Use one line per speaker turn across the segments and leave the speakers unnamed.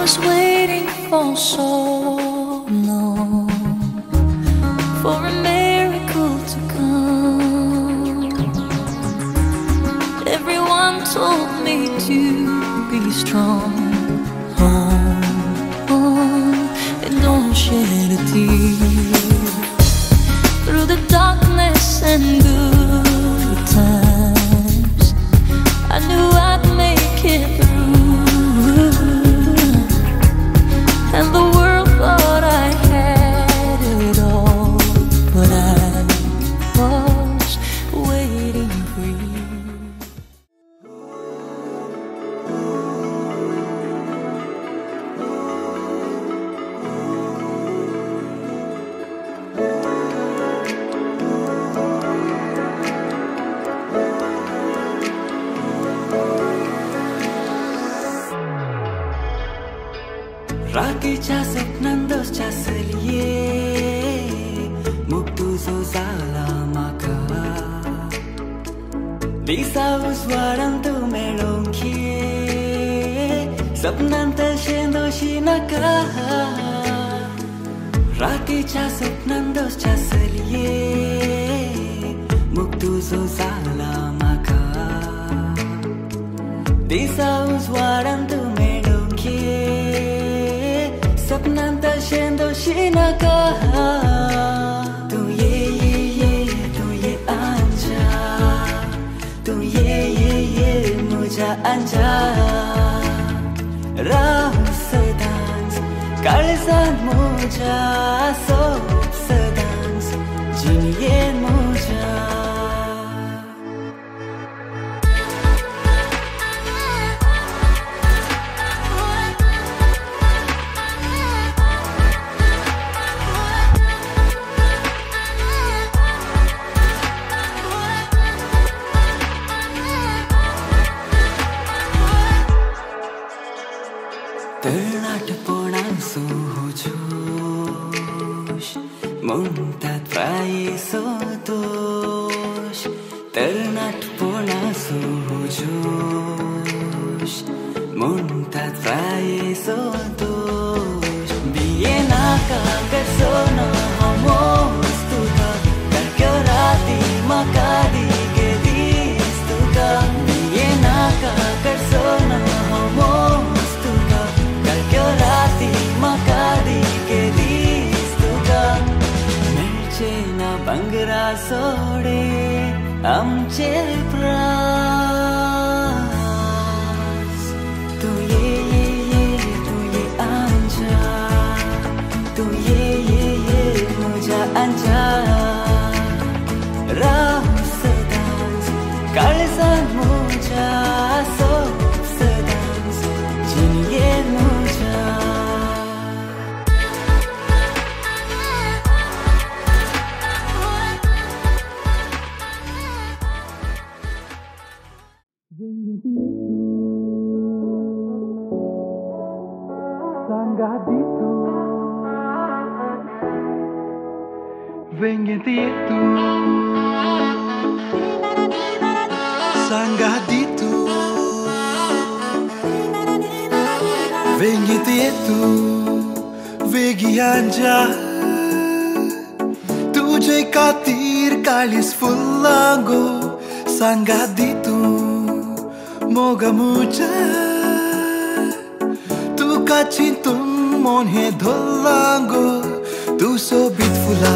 was waiting for so long for a miracle to come. Everyone told me to be strong. Hold on and don't shed a tear. Through the darkness and good times, I knew I'd make it through. And the world thought I had it all, but I was waiting for you.
रात्रीच्या स्वप्नांच्या सलिये मुख तुझो जाला म्हाका दिसा उजवाडान तूं मेळोंक सपनांत तशें दोशी नाका रातीच्या स्वप्नांच्या सलिये मुख तुझो जाला म्हाका दिसा उजवाडान तूं मेळोंक सपनांत तशें दोशी नाका तूं ये आंजा तूं ये म्हज्या आंजा राव सदांच काळजांत म्हज्या सोब सदांच जिणयेन म्हज्या तरणाटपणाचो जोश म्हणटात प्रायेचो दोश तरणाटपणाचो जोश म्हणटात प्रायेचो दोश बिये नाका करचो ना हांव मोज तुका सारक्यो राती म्हाका दिगे दीस तुका बिये नाका करचो ना हांव मोज राती म्हाका दिगे दीस तुका मेळचे ना भांगरा सोडे आमचे प्रास तूं ये आंजा तूं ये म्हज्या आंजा राव सदांच काळजांत म्हज्या सोब सदांच जिणयेन
Sangaditu Venha tu Sangaditu Venha tu Vegianja Tuje katir kalis fulango Sangaditu Moga mucha Kacintung mon he dholango tu so beautifula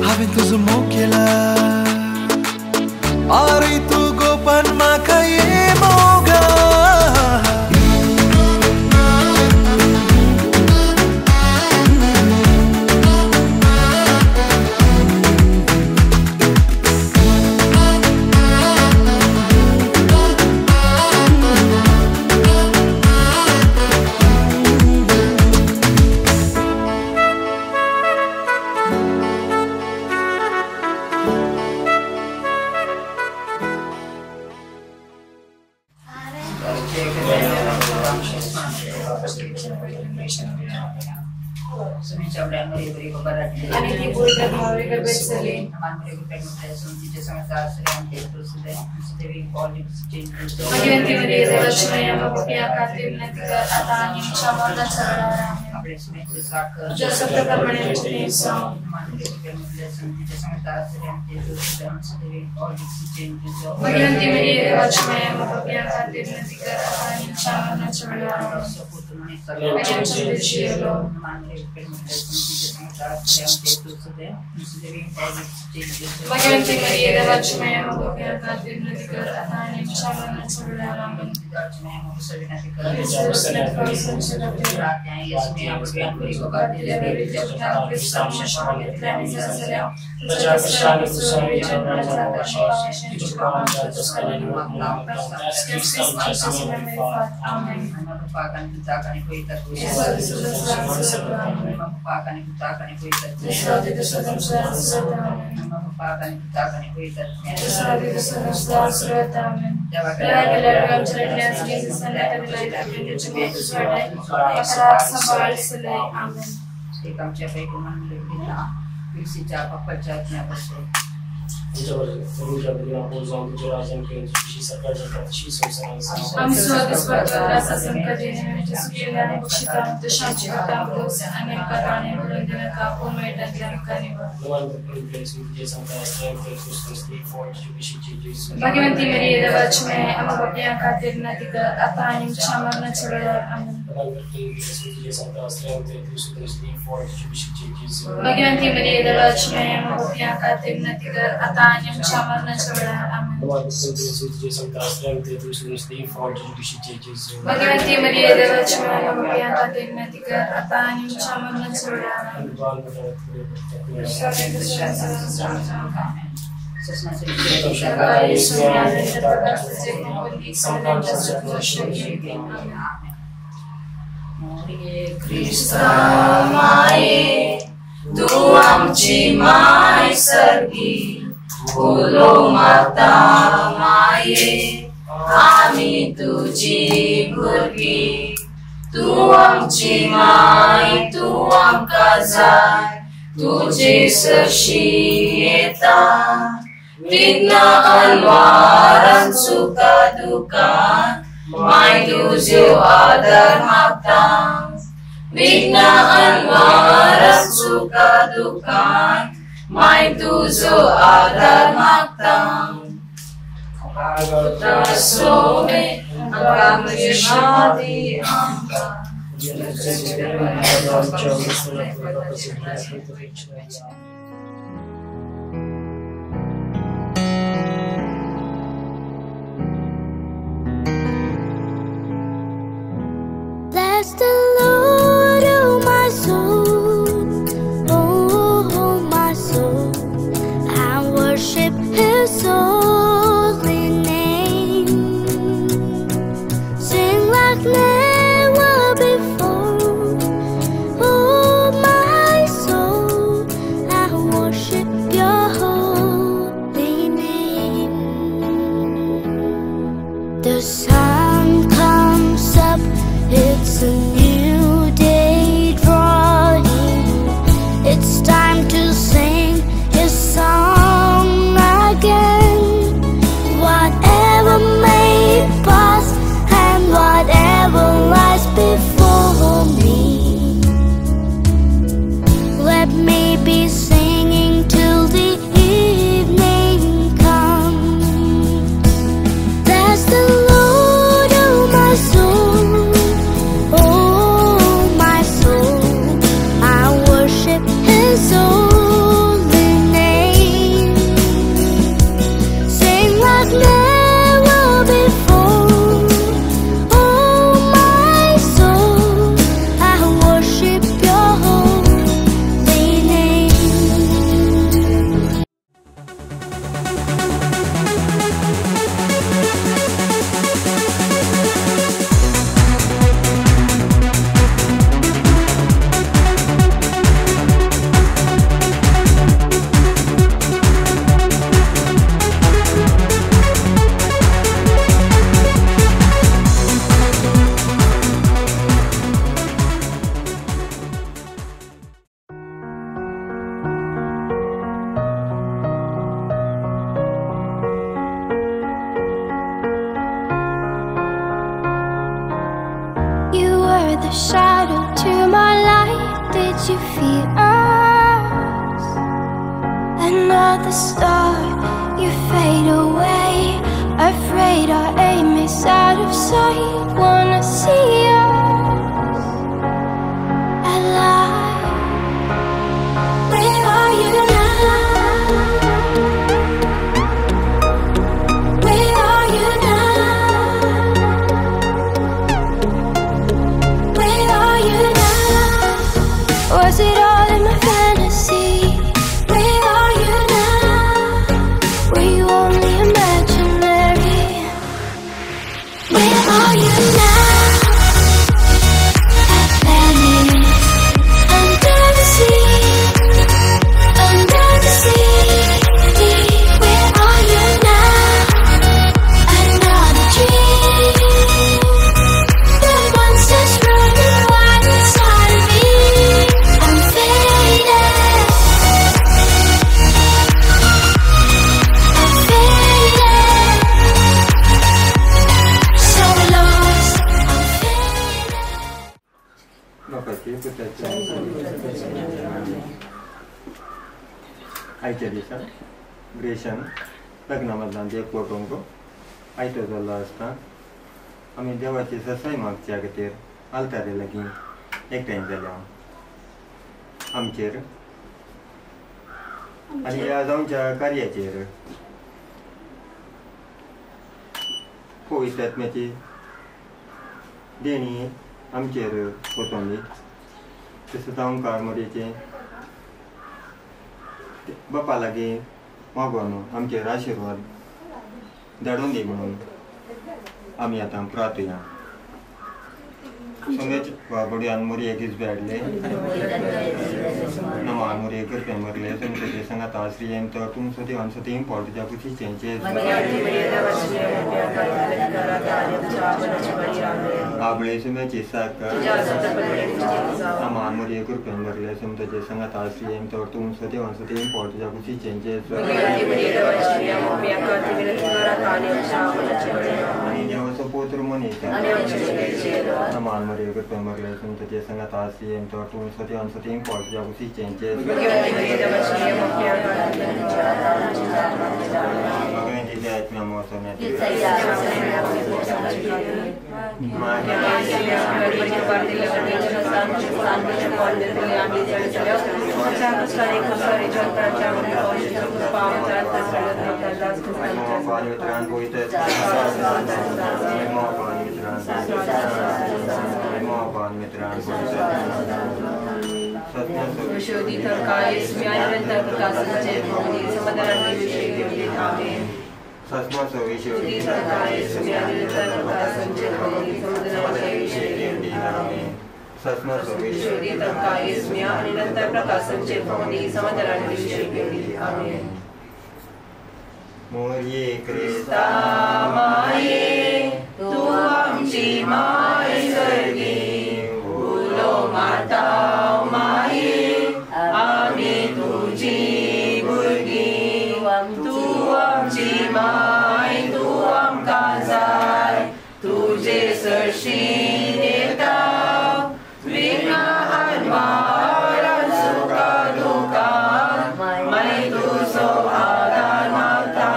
having tu zumokela ari tu gopan makaye moga
Bless the Lord, oh my soul, oh my soul, I worship His holy name. Sing like never before, oh my soul, I worship Your holy name. The sun comes up, it's a new day drawing. It's time to sing His song again. Whatever may pass and whatever lies before me, let me be singing till the evening comes. Bless the Lord, oh my soul, oh the shadow to my light. Did you feel us? Another star, you fade away. Afraid our aim is out of sight. Wanna see us alive. Where are you now? Where are you now? Where are you now? Was it all in my fantasy? Where are you now? Were you only imaginary? Where are you now? Atlantis, under the sea, under the sea. Where are you now? Another dream. The monsters running wild inside of me. I'm faded. I'm faded. So lost. I'm faded.
बापाची पुताची आयच्या दिसा Grecian लग्नामधला देव पोटोंक आयतो जाल्लो आसता आमी देवाची ससाय मागच्या खातीर आल्तारे लागीं एकठांय जाल्या आमचेर आनी ह्या जावच्या कार्याचेर पवित्र आत्म्याची देणी आमचेर वचोंदी तशेंच ओंकार मोरयेचे बापा लागीं मागून आमचेर आशिर्वाद धाडून दी म्हणून आमी आतां प्रार्थया संगेच बाबड्यान मोरये गिजबे हाडले नमान मोरये करपे मरले संगीताचे संगात आश्रयेन तो तुम सती अनसती इम्पॉर्ट जा कुछ चेंजेस आबळे सुमेची साक नमान मोरये करपे मरले संगीताचे संगात आश्रयेन तो तुम सती अनसती इम्पॉर्ट जा कुछ चेंजेस आणि देवाचो पोत्र मनयता नमान मोरये करपे मरले संगीताचे संगात आश्रयेन तो तुम सती अनसती इम्पॉर्ट जा कुछ चेंजेस भगवंती दे आत्मा मोसने मोरये क्रिस्ता माये तू आमची माय सर्गी उलो माता माये आमी तुझी भुरगी तू आमची माय तू आमकां जाय तुझे सरशीन येता विना आत्मारा सुखा दुखान माय तुजो आदार मागता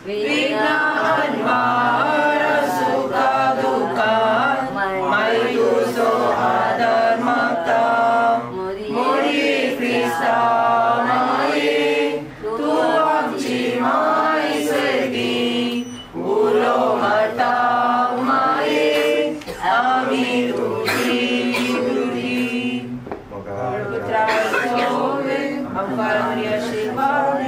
विना आत्मारा सुखा दुखान माय तुजो आदार मागता मोरये क्रिस्ता माये तू आमची माय सर्गी उलो माता माये आमी तुझी भुरगी आमकां आशीर्वाद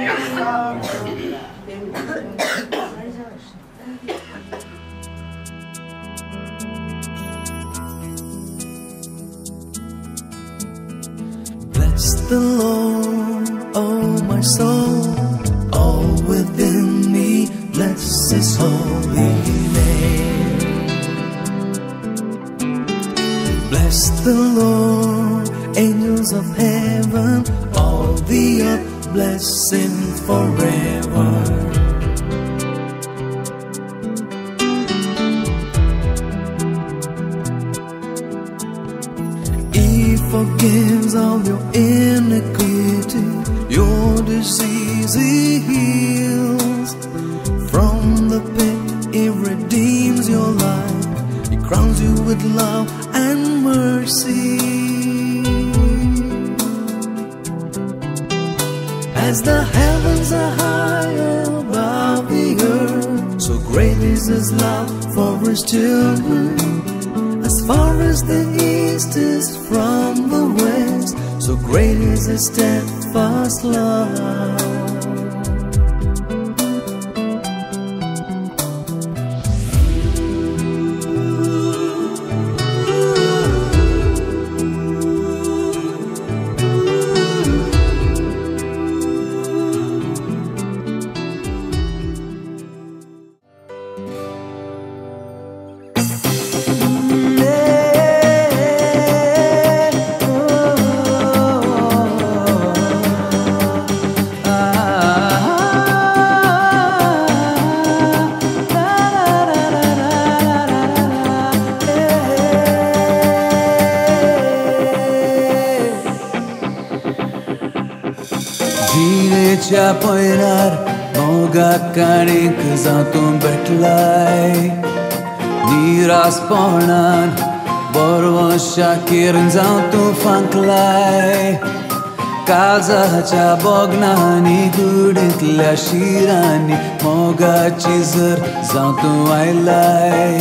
Bless the Lord, oh my soul, all within me, bless His holy name. Bless the Lord, angels of heaven, all the earth, bless Him forever. forgives all your iniquity, your disease He heals. From the pit He redeems your life, He crowns you with love and mercy. As the heavens are high above the earth, so great is His love for His children. As far as the east is from the west, so great is His steadfast love.
जिरेच्या पयरार मोगाक काणीक जातूं भेटलाय, निरासपणान बरवशा केर जातूं फांकलाय. काळजाच्या बोगनांनी कुडींतल्या शिरांनी मोगाची झर जातूं आयलाय.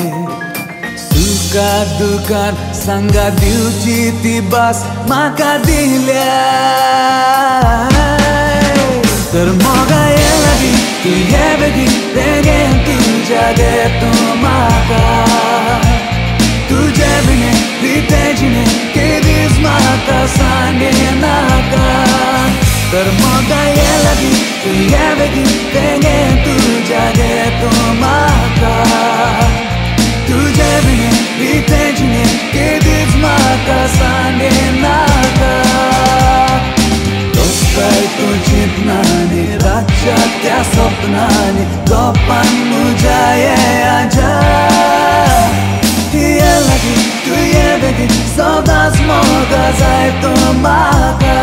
सुखात दुखात सांगा दिवची ती भास म्हाका दिल्या, तर मोगा ये लागी तू हे बेगीन तेगेन तुज्या देतूं म्हाका. तुजे बिने रिते जिणे केदीस म्हाका सांगे नाका, तर मोगा ये लागी तू हे बेगीन तेगेन तुज्या देतूं म्हाका. तुजे बिने रिते जिणे केदीस म्हाका सांगे नाका. दोस्ताय तू चिंतनानी रातच्या त्या स्वप्नानी गोपान तुज्या ये आजा. ये लागी तू ये बेगीन सदांच मोगा जाय तूं म्हाका.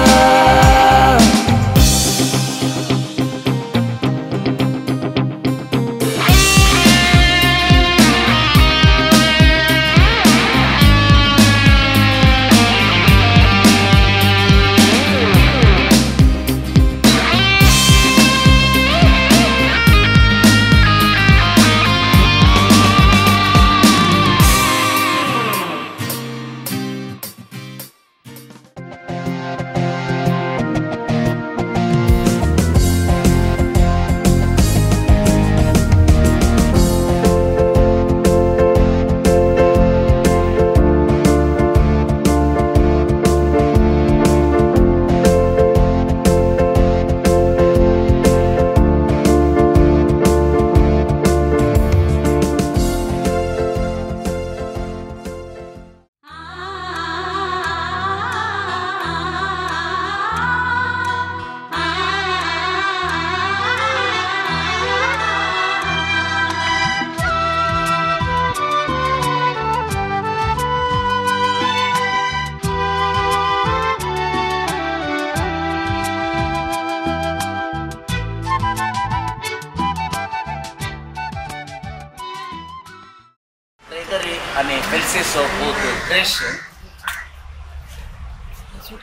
અને એલ્સી પોત ક્રેશન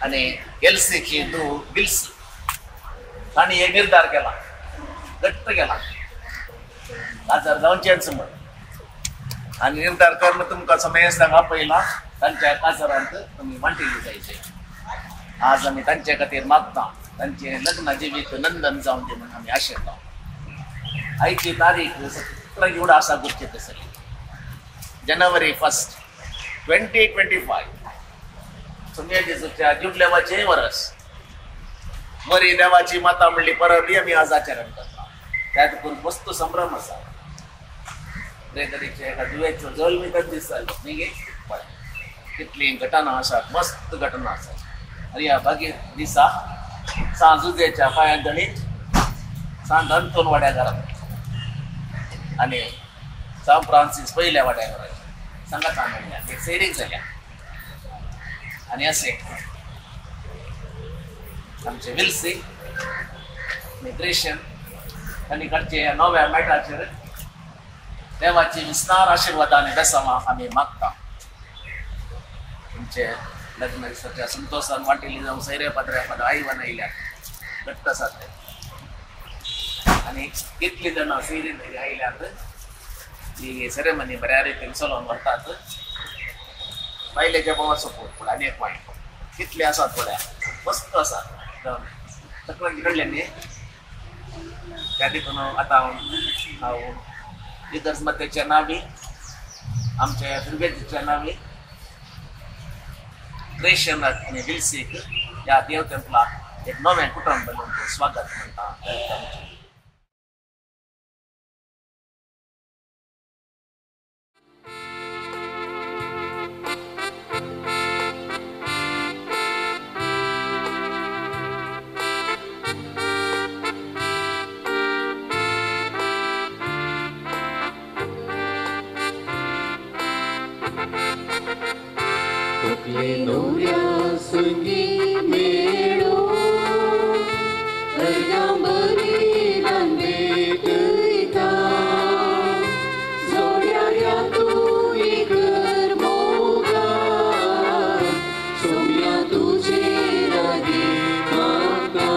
અને એલ્સી કીધું વિલ્સી आणि हे निर्धार केला घट्ट केला आजार जाऊन चान्स म्हण आणि निर्धार करणं तुमका समय सांगा पहिला त्यांच्या आजारांत तुम्ही मांडली जायचे. आज आम्ही त्यांच्या खातीर मागता त्यांचे लग्न जिवीत नंदन जाऊन दे म्हणून आम्ही आशेता. आयची तारीख एवढा असा गुप्त सगळी January 1st, 2025 सुमिया जेजूच्या जुडलेवाचे वर्ष मरी देवाची माता म्हणली परत आम्ही आज आचरण करता. त्यात वस्तू संभ्रम असा रेदरीचे एका दुयेचो जल मी तर दिसताल न्ही कितली घटना आसात मस्त घटना आसात. आणि ह्या बागे दिसा सांजुजेच्या पांयां गणीत सांज अंतोन वाड्या घरात आणि सान फ्रांसीस पहिल्या वाड्या घरात सांगात आणल्या एक सेरीक जाल्या आणि असे आमचे विल्सी ग्रेशन पलीकडचे या नव्या मेटाचेर देवाची विस्तार आशीर्वादाने बेसावा आम्ही मागता. तुमचे लग्न विसरच्या संतोषान वाटेली जाऊन सैरे पदऱ्या पद आई बनयल्या घट्ट साथे आणि कितली जण सिरीन आयल्यात ही सेरेमनी बऱ्या रितीन चलोवन व्हरतात. बायलेच्या बोवा सपोर्ट पूण आनी एक पॉयंट कितले आसात थोड्या मस्त आसात तक्रारी घडल्यांनी त्या देखून आता हांव लिडर्स मतेच्या नावी आमच्या दुर्गेजीच्या नावी क्रेशन आणि विल्सीक या देव टेंपलाक एक नवें कुटुंब बनवून स्वागत म्हणटा.
नवऱ्या संगी मेळो बरी भेटयता जोड्या या तू इकर मोगा सोम्या तुझे लागी म्हाका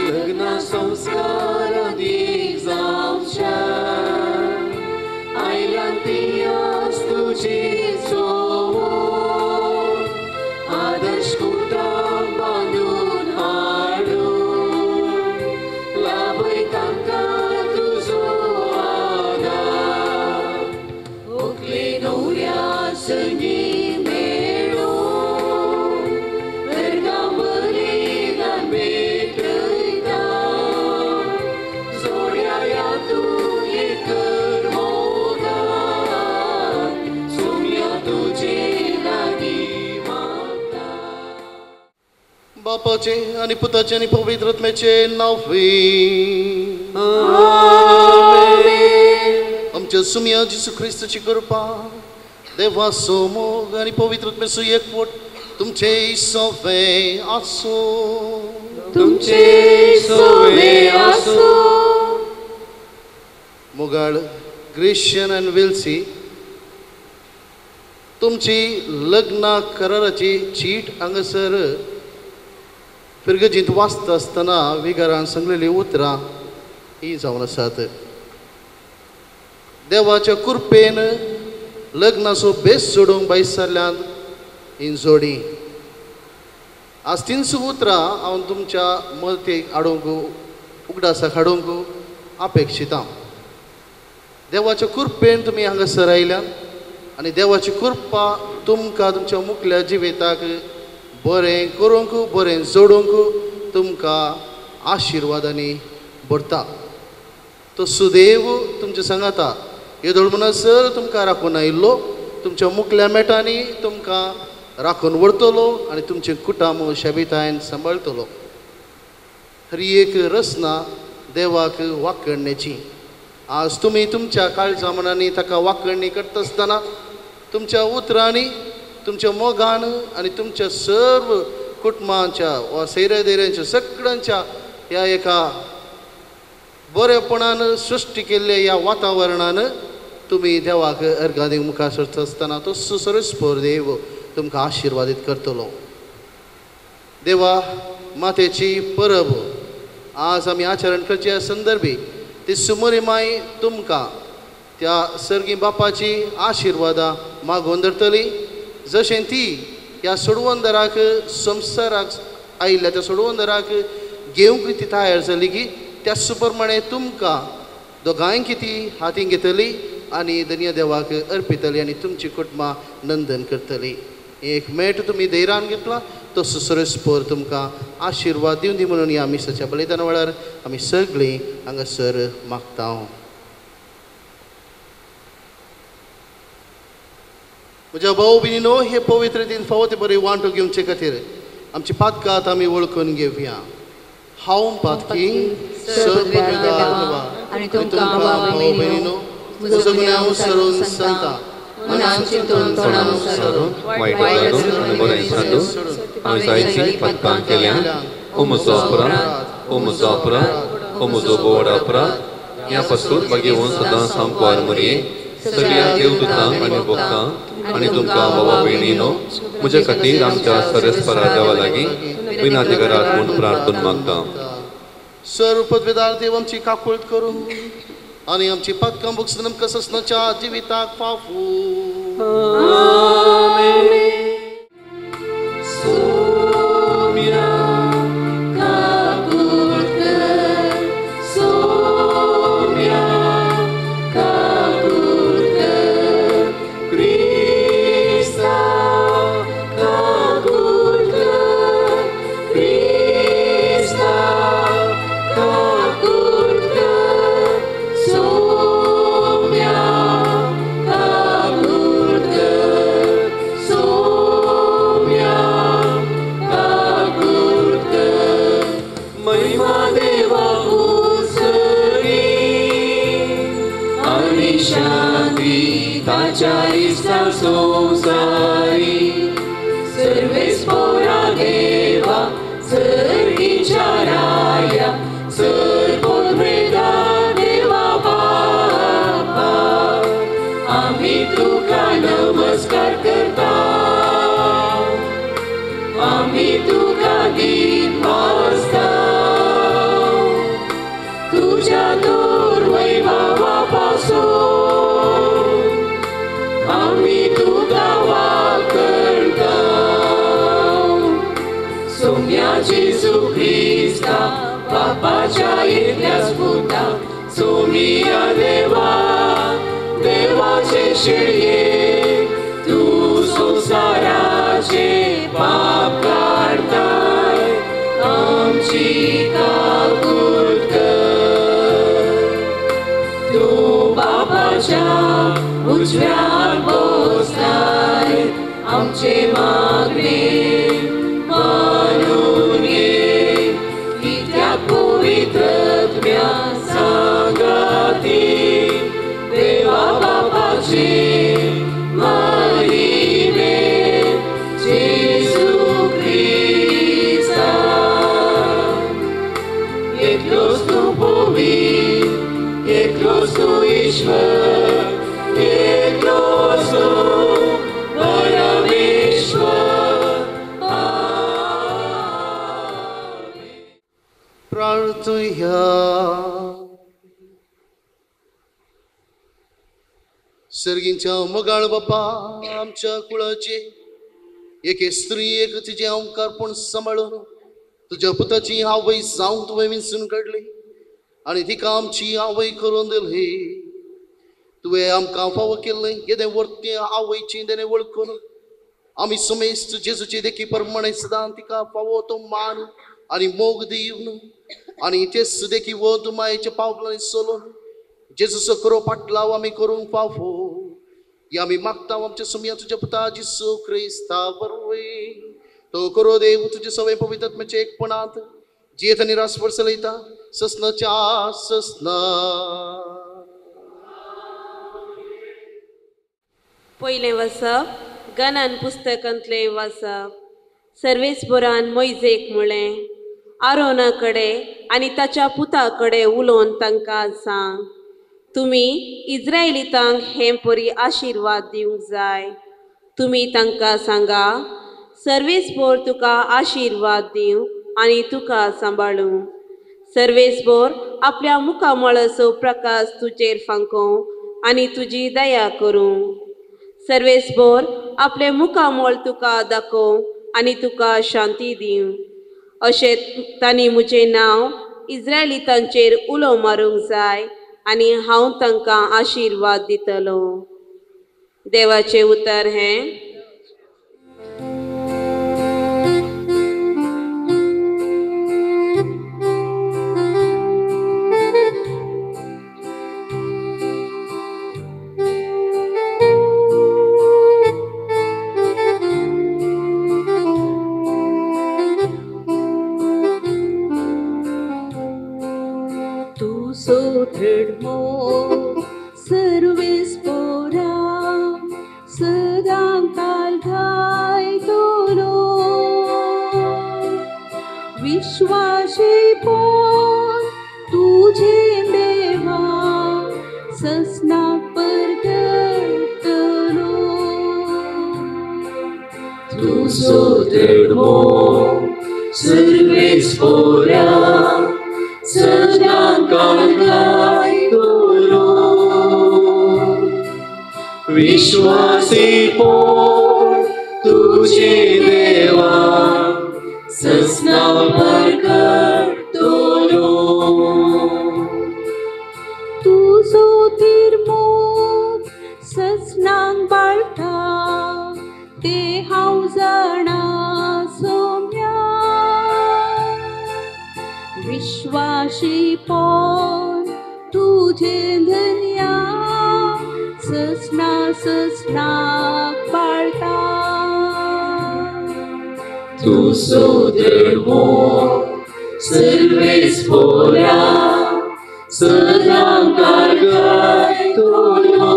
लग्ना संस्कार दीक जावच्या आयला तियास तुझी
बापाचे आणि पुताचे आणि पवित्र आत्म्याचे नावे आमच्या सुम्या जिसू ख्रिस्ताची कृपा देवाचो मोग आणि पवित्र आत्म्याचो एकवट तुमचे सोवे आसो. मोगाळ ग्रेशन अँड विल्सी तुमची लग्ना कराराची चीट हांगासर पिरगजींत वाचता आसतना विगारान सांगलेली उतरां ही जावन आसात. देवाच्या कृपेन लग्नाचो बेस सोडूंक भायर सरल्यान ही जोडी. आज तीनच उतरां हांव तुमच्या मतीक हाडूंक उगडासाक हाडूंक अपेक्षिता. देवाच्या कृपेन तुमी हांगासर आयल्यान आनी देवाची कृपा तुमकां तुमच्या मुखल्या जिविताक बरें करूंक बरें जोडूंक तुमकां आशिर्वादांनी भरता. तो सुदैव तुमच्या सांगाता येदोळ म्हणसर तुमकां राखून आयिल्लो तुमच्या मुखल्या मेटांनी तुमकां राखून व्हरतलो आनी तुमचें कुटुंब शाबितायेन सांबाळटलो. ही एक रचना देवाक वाखणण्याची. आज तुमी तुमच्या काळजा मनांनी ताका वाखणणी करता आसतना तुमच्या उतरांनी तुमच्या मोगान आनी तुमच्या सर्व कुटुंबांच्या वा सैऱ्या दैऱ्यांच्या सगळ्यांच्या ह्या एका बरेपणान सृश्टी केल्ल्या ह्या वातावरणान तुमी देवाक अर्घा दिवंक मुखार सरता आसतना तो सर्वस्पोर देव तुमकां आशिर्वादीत करतलो. देवा मातेची परब आज आमी आचरण करचे संदर्भी ती सुमरी माई तुमकां त्या सर्गी बापाची आशिर्वादां मागोवन धरतली. जशें ती ह्या सोडवंदराक संवसाराक आयिल्ल्या त्या सोडवंदराक घेवंक ती तयार जाली की त्याच प्रमाणे तुमकां दोगांयकी ती हातीन घेतली आनी धन्य देवाक अर्पितली आनी तुमची कुटुंबां नंदन करतली. एक मेट तुमी धैर्यान घेतला तो सुसरस्पोर तुमकां आशिर्वाद दिवन दी म्हणून ह्या मिसाच्या बलिदाना वेळार आमी सगळीं हांगासर मागता. म्हज्या भाऊ भयणीनो हे पवित्र दिन फावो ते बरे वांटो घेवचे खातीर आमची पातकात आमी वळखून घेवया. हांव पातकी
आनी तुमकां भाऊ भयणीनो सगळ्यांक सरून सांगता मनान चिंतून तोंडान सारून वायट घालून आनी बरें सांडून हांवें जायतीं पथकां केल्यां ओ म्हजो अपराध ओ म्हजो अपराध ओ म्हजो बोवाड अपराध ह्या पासून मागीर घेवन सदां सामको आरमरये सगळ्या देवदूतांक आनी भक्तांक आनी तुमकां बाबा भयणीनो म्हजे खातीर आमच्या सरस्परा देवा लागीं विनातिकारात म्हूण प्रार्थून मागता.
सर्वपदवेदार देव आमची काकुळट करूं आनी आमची पथकां भोगसून आमकां ससनाच्या जिविताक फाफू.
संसारी सर्वेस्परा देवा सर्गीच्या राया सर्वोद्वेदा देवा बापा आम्ही तुका नमस्कार करता आम्ही तुका गीत वाजता तुझ्या दूर वैभवापासून आम्ही तुका वाकणता सोम्या जेजू ख्रिस्ता बापाच्या येदल्यास पुता सोमिया देवा देवाचे शेळये तू संसाराचे पाप काढताय आमची काकुळट तू बापाच्या उजव्यान बसलाय आमचे मागणे मानून घे कित्याक पवित्रत्म्या सांगाती देवा बापाचे महिमे जेजू ख्रिस्ता एकलोच तू पवित्र एकलोच तू ईश्वर
प्रार्थया सर्गींच्या मोगाळ बापा आमच्या कुळाचे एके स्त्रियेक तिचे अहंकारपण सांबाळून तुझ्या पुताची आवय जावं तुवें विंचून काडली आनी तिका आमची आवय करून दिली तुवें आमकां फावो केल्लें येदें वर्तें आवयचें देणें वळखून आमी समेस्त जेजूचे देखी प्रमाणे सदां तिका फावो तो मान आनी मोग दिवन आनी तेच देखी वत मायेच्या पावलांनी चलून जेजूचो करो पाटलाव आमी करूंक फावो हे आमी मागता आमच्या सुमया तुज्या पुता जिसू क्रिस्ता बरोवय तो करो देव तुजे सवय पवित्रात्म्याचे एकपणांत जियेत आनी रास वर्सलयता ससनाच्या ससना.
पयलें वचप गनान पुस्तकांतलें वाचप. सर्वेस्परान मोइजेक म्हळें आरोना कडेन आनी ताच्या पुता कडेन उलोवन तांकां सांग तुमी इस्रायलितांक हे परी आशिर्वाद दिवंक जाय. तुमी तांकां सांगा सर्वेस्पोर तुका आशिर्वाद दिवं आनी तुका सांबाळूं. सर्वेस्पोर आपल्या मुखामळाचो प्रकाश तुजेर फांकोव आनी तुजी दया करूं. सर्वेस्पोर आपले मुखामळ तुका दाखोव आनी तुका शांती दिवं. अशें तांणी म्हजें नांव इस्रायलितांचेर उलो मारूंक जाय आनी हांव तांकां आशिर्वाद दितलो. देवाचें उतर हें
तुझो धर्मो सर्वेस्पोरा सदा काळगाय तोरो विश्वासी पोर तुझे देवा ससना परकर तोरो
तुझो धर्मो ससनांग बाळटा ते हांव जाणा सोम्या विश्वासी पोर तुझे धन्या ससना ससना बाळटा
तुझो धर्मो सर्वेस्पोरा सदा काळगाय तोरो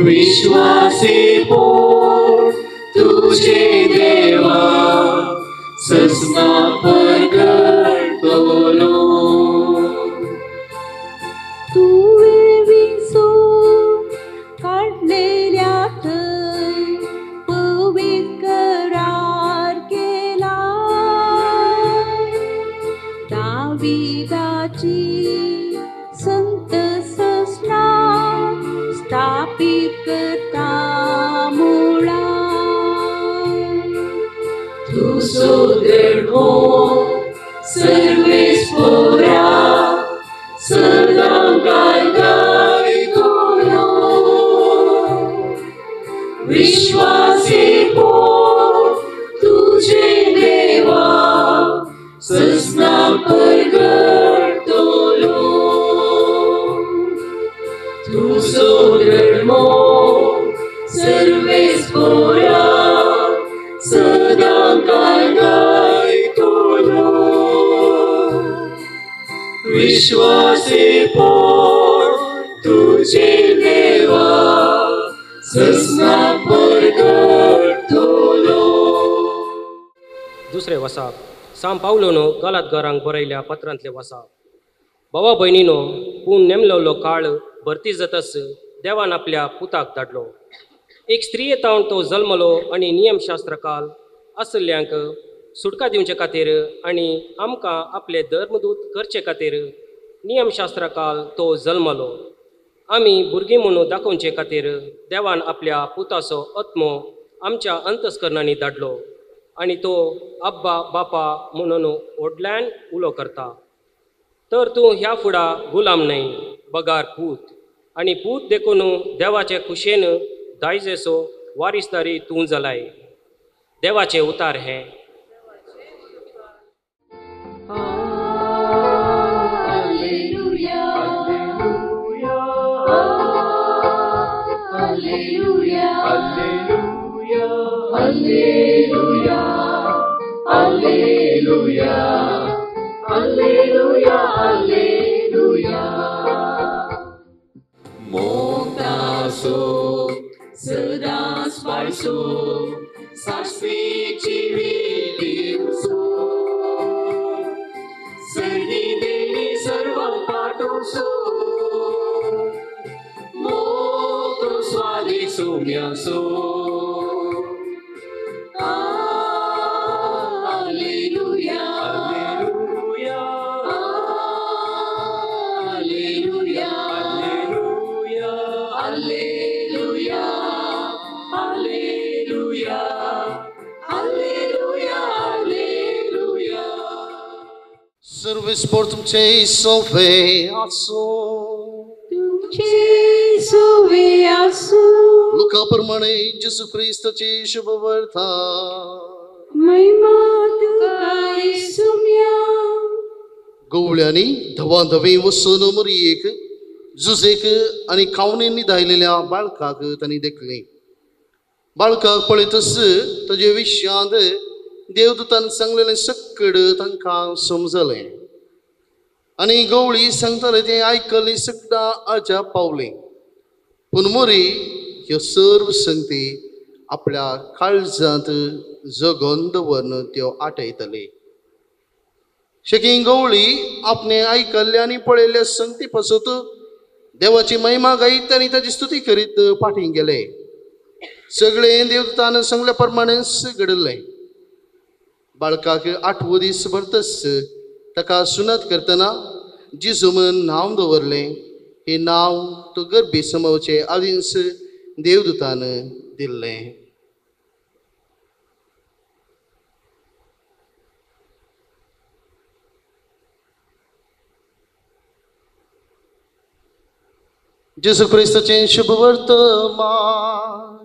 विश्वासी पोर तुझे देवा ससना परकर तोरो
तुवे विसरून काढलेल्या थंय पवित्र करार केला दाविदाची संत ससना स्थापित करता मुळा
तुझो धर्मो सर्वेस्पोरा सदा काळगाय तोरो विश्वासी पोर तुझे देवा ससना परकर तोरो तुझो धर्मो सर्वेस्पोरा सदा काळगाय तोरो विश्वासी पोर तुझे देवा ससना परकर तोरो
दुसरे वसाप साम पावलोनो गलातकारांक बरयल्या पत्रांतले वसाप भावा भयणीनो पूण नेमलेलो काळ भरती जातच देवान आपल्या पुताक धाडलो एक स्त्री येतावन तो जल्मलो आनी नियमशास्त्र काल आसल्ल्यांक सुटका दिवचे खातीर आनी आमकां आपले धर्मदूत करचे खातीर नियमशास्त्रा काल तो जल्मलो आमी भुरगीं म्हणून दाखोवचे खातीर देवान आपल्या पुताचो आत्मो आमच्या अंतस्करणांनी धाडलो आनी तो अब्बा बापा म्हणून व्हडल्यान उलो करता तर तूं ह्या फुडा गुलाम न्हय बगार पूत आनी पूत देखून देवाचे खुशेन दायजेचो वारिसदारी तूं जालाय देवाचे उतार हें
सदांच पाळसो सासवेची दिवसो सर्गी देणी सर्व पाठोसो मोतो स्वादी सोम्यासो Alleluia Alleluia Alleluia Alleluia Alleluia Alleluia Alleluia Alleluia
Servis por तुमचे सोवे आसो
तुमचे सोवे आसो
लोकाप्रमाणे जेसू ख्रिस्ताची शुभ वार्ता
महिमा तुका येसुम्या
गवळ्यांनी धवाधवी वसून मरियेक जुजेक आनी खावणेंनी धायलेल्या बाळकाक तांणी देखले बाळकाक पळयतच ताजे विशयांत देवदूतान सांगलेलें सकड तांकां समजलें आनी गवळी सांगताले तें आयकलें सकदां अजाप पावलें पूण मोरी ह्यो सर्व संगती आपल्या काळजांत जगोन दवरून त्यो आठयतले शेकी गवळी आपणे आयकल्ले आनी पळयल्ले संगती पासून देवाची महिमा गायत आनी ताची स्तुती करीत फाटीं गेले सगळे देवदूतान सांगल्या प्रमाणेच घडलंय. बाळकाक 8 दीस भरतस ताका सुनत करतना जिजू म्हण नांव दवरलें. हे नांव तो गर्भी समोवचे आदींच देवदूतान दिल्लें. जेसू क्रिस्ताचें शुभ वर्तमान.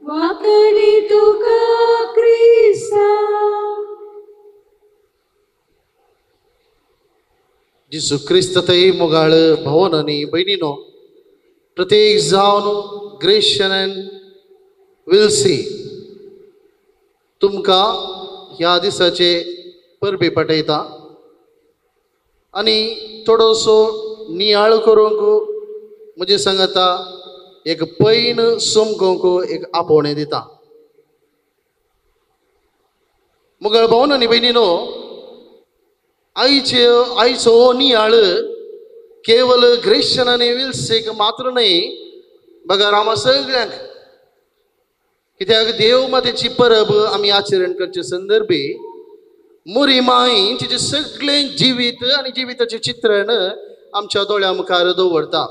वाकडी तुका क्रिस्ता.
जेसू क्रिस्त थंय मोगाळ भावन आनी भयणीनो, प्रत्येक जावन ग्रेशन विल्सी तुमकां ह्या दिसाचे परबे पाठयता आनी थोडोसो नियाळ करूंक म्हणजे सांगता एक पैन सोमकोंक एक आपोवणें दिता. मोगाळ भावन आनी भयणीनो, आयचो नियाळ केवल ग्रेशन आनी विल्सेक मात्र न्हय, बघा आमा सगळ्यांक. कित्याक देव मातेची परब आमी आचरण करचे संदर्भी मोरी माई तिचे सगळे जिवीत आनी जिविताचें चित्रण आमच्या दोळ्या मुखार दवरता.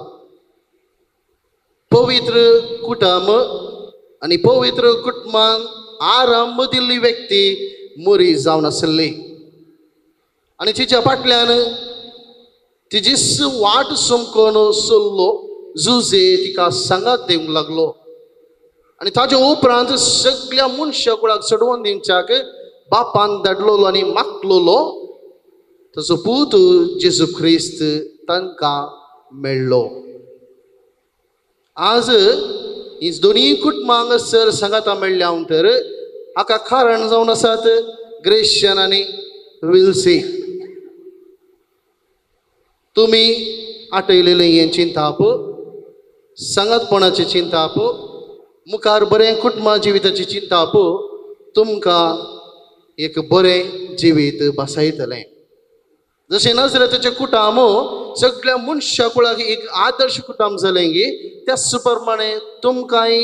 पवित्र कुटुंब आनी पवित्र कुटुंबान आरंभ दिल्ली व्यक्ती मोरी जावन आसली आनी तिच्या फाटल्यान तिजीच वाट सोमकोन चल्लो जुजे तिका सांगात दिवंक लागलो. आनी ताचे उपरांत सगळ्या मनशा कुळाक सोडवून दिवच्याक बापान धाडलोलो आनी मागलोलो ताचो पूत जेजू ख्रिस्त तांकां मेळ्ळो. आज ही दोनी कुटुंबांक सर सांगाता मेळ्ळ्या म्हणटर हाका कारण जावन आसात ग्रेशन आनी विल्सी. तुमी आटयलेले हे चिंताप, सांगातपणाची चिंताप, मुखार बरें कुटुंबा जिविताची चिंताप तुमकां एक बरें जिवीत बसयतलें. जशें नजरेचे कुटुंब सगळ्या मनशा कुळाक एक आदर्श कुटुंब जालें गे, त्याच प्रमाणे तुमकांय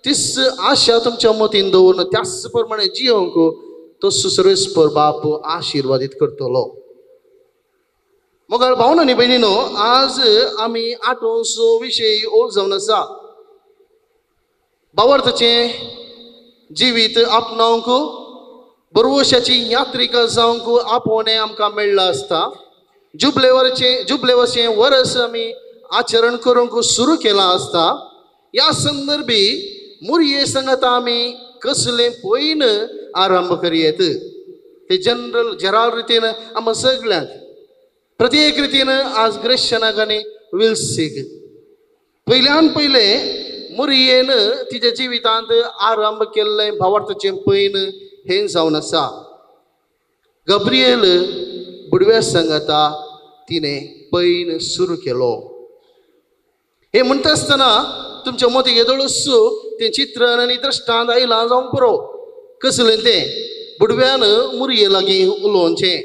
तीच आशा तुमच्या मतीन दवरून त्याच प्रमाणे जियोंक तो सर्वेस्पर बाप आशिर्वादीत करतलो. मोगाळ भावन आनी भयणीनो, आज आमी आठवसो विशय ओळ जावन आसा. भावार्थाचें जिवीत आपणावंक बरोवशाची यात्रिका जावंक आपोवणें आमकां मेळ्ळां आसता. जुबलेवरचें वर्स आमी आचरण करूंक सुरू केलां आसता. ह्या संदर्भी मुरये सांगता आमी कसलें पयन आरंभ करयेत. ते जनरल रितीन आमी सगळ्यांक प्रत्येक रितीन आज ग्रेशनाक आनी विल्सीक पयल्यान पयलें मुरयेन तिच्या जिवितांत आरंभ केल्लें भावार्थाचें पयन हें जावन आसा. गब्रिएल बुडव्या सांगता तिणें पयन सुरू केलो. हे म्हणटा आसतना तुमच्या मतीक येदोळूच तें चित्रण आनी दृश्टांत आयलां जावं पुरो. कसलें तें बुडव्यान मुरये लागीं उलोवचें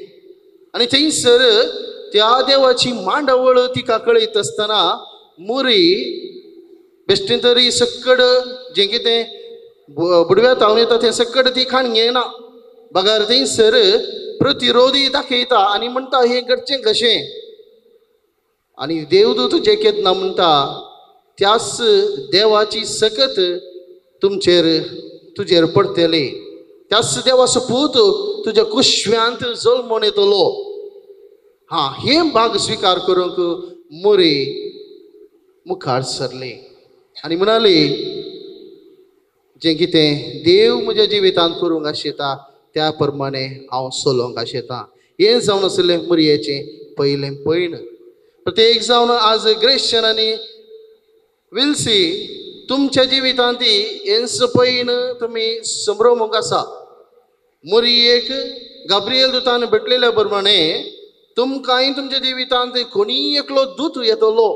आनी थंयसर त्या देवाची मांडावळ तिका कळयत आसतना मुरी बेश्टें तरी सक्कड जें कितें बुडव्या तावन येता तें सक्कड ती खाण घेयना. बगार थंयसर प्रतिरोधी दाखयता आनी म्हणटा हें घडचें कशें. आनी देवदूत जे केदना म्हणटा त्याच देवाची सकत तुजेर पडटली. त्याच देवाचो पूत तुज्या कुशव्यांत जल्मोन येतलो. हे भाग स्विकार करूंक मोरी मुखार सरली आनी म्हणाली जें कितें देव म्हज्या जिवितांत करूंक आशेता त्या प्रमाणे हांव चलोवंक आशेता. हें जावन आसलें मुरयेचें पयलें पयण. प्रत्येक जावन आज ग्रेशन आनी विल्सी तुमच्या जिवितांत हेंच पयण तुमी संभ्रमूंक आसा. मुरयेक गाब्रिएल दुतान भेटलेल्या प्रमाणे तुमकांय तुमच्या जिवितांत कोणीय एकलो दूत येतलो.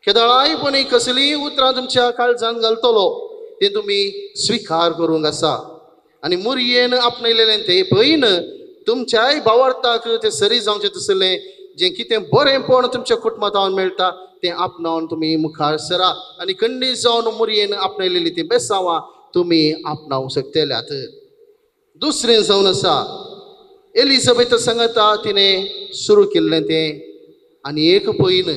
केदळायपणी कसलीय उतरां तुमच्या काळजांत घालतलो तें तुमी स्विकार करूंक आसा. आनी मुरयेन आपणयलेलें तें पयन तुमच्याय भावार्थाक तें सरी जावचें तसलें जे कितें बरेंपण तुमच्या कुटुंबांत मेळटा तें आपणावन तुमी मुखार सरा आनी खंडीत जावन मुरयेन आपणयलेली ती बेसांवां तुमी आपणावंक शकतल्यात. दुसरें जावन आसा एलिझाबेथ सांगता तिणें सुरू केल्लें तें आनी एक पयन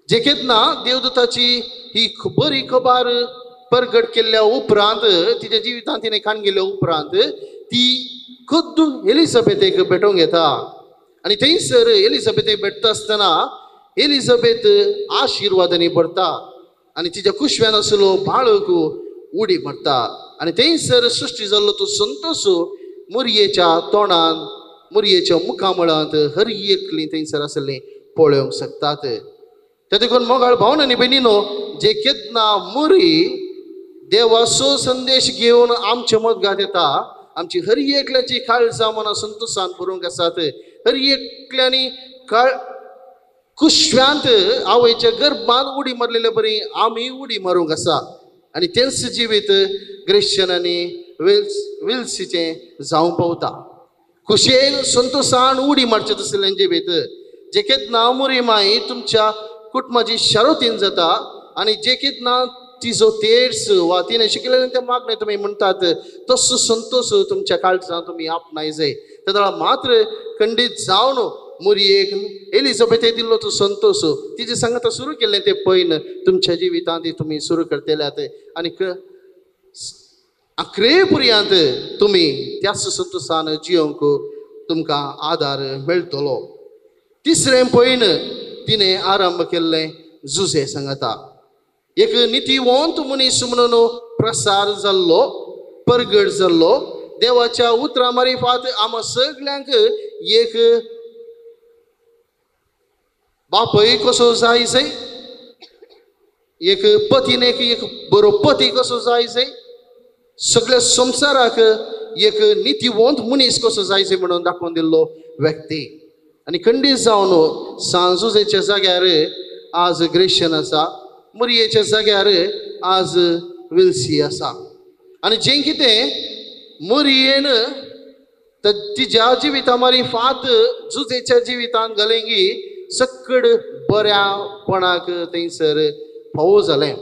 जे केन्ना देवदूताची ही बरी खबर प्रगट केल्ल्या उपरांत तिच्या जिवितांत तिणें काण गेल्या उपरांत ती खुद्द एलिझाबेथेक भेटोवंक येता आनी थंयसर एलिझाबेथेक भेटता आसतना एलिझाबेथ आशिर्वादांनी भरता आनी तिच्या कुशव्यान आसलो बाळक उडी मारता आनी थंयसर सृश्टी जाल्लो तो संतोश मुरयेच्या तोंडान मुरयेच्या मुखामळांत हर एकली थंयसर आसलें पळोवंक शकतात. ते देखून मोगाळ भावनांनी भयणीनो जे केन्ना मुरी देवाचो संदेश घेवन आमच्या मदगांत येता आमची हर एकल्याची काळजां मनां संतोशान भरूंक आसात. हर एकल्यांनी कुशव्यांत आवयच्या गर्भांत उडी मारलेले बरी आमी उडी मारूंक आसा आनी तेंच जिवीत ग्रेशन आनी विल्सीचें जावं पावता. खुशयेन संतोशान उडी मारचें तसलें जिवीत जे केन्ना मुरी माई तुमच्या कुटुंबाची शारोतीन जाता आनी जे केन्ना तिजो तेर्स वा तिणें शिकलेलें तें मागणें तुमी म्हणटात तसो संतोश तुमच्या काळजांत तुमी आपणाय जाय. त्या मात्र खंडीत जावन मुरयेक एलिझाबेथेक दिल्लो तो संतोश तिजे सांगता सुरू केल्लें तें पयन तुमच्या जिवितांत तुमी सुरू करतल्यात आनी अखरे पर्यंत तुमी त्याच संतोशान जियोंक तुमकां आदार मेळटलो. तिसरें पयन तिणें आरंभ केल्लें जुजे सांगता. एक नितीवंत मनीस म्हणून प्रसार जाल्लो प्रगट जाल्लो देवाच्या उतरां मारिफात आम सगळ्यांक एक बापय कसो जाय जाय एक पतीनेक एक बरो पती कसो जाय जाय सगळ्या संवसाराक एक नितीवंत मनीस कसो जाय जाय म्हणून दाखोवन दिल्लो व्यक्ती. आनी खंडीत जावन सांजुजेच्या जाग्यार आज ग्रेशन आसा मुरयेच्या जाग्यार आज विल्सी आसा आनी जें कितें मुरयेन तिच्या जिविता मारिफात जुजेच्या जिवितांत घालेंगी सकड बऱ्यापणाक थंयसर फावो जालें.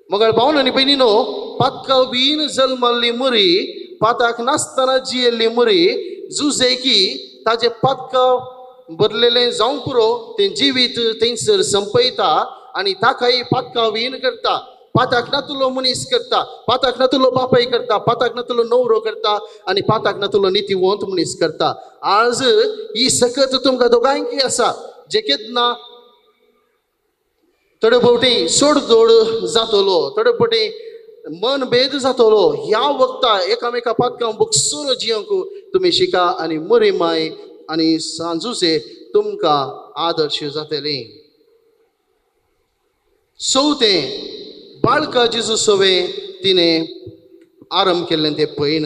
मोगाळ भावन आनी भयणीनो पातका बीन जल्मल्ली मुरी पाताक नासतना जियेल्ली मुरी जुजेकी ताजें पातका भरलेलें जावं पुरो तें जिवीत थंयसर संपयता आनी ताकाय पातका बीन करता. पाताक नातुलो मनीस करता पाताक नातुलो बापाय करता पाताक नातुलो नवरो करता आनी पाताक नातुलो नितीवंत मनीस करता. आज ही सकत तुमकां दोगांयकी आसा जे केन्ना थोडे फावटी सोडदोड जातलो थोडे फावटी मनभेद जातलो ह्या वक्ता एकामेका पातकां बुकसून जियोंक तुमी शिका आनी मुरी माय आनी सांजुजे तुमकां आदर्श जातली. चवथें बाळका जेजू सवे तिणें आरंभ केल्लें तें पयन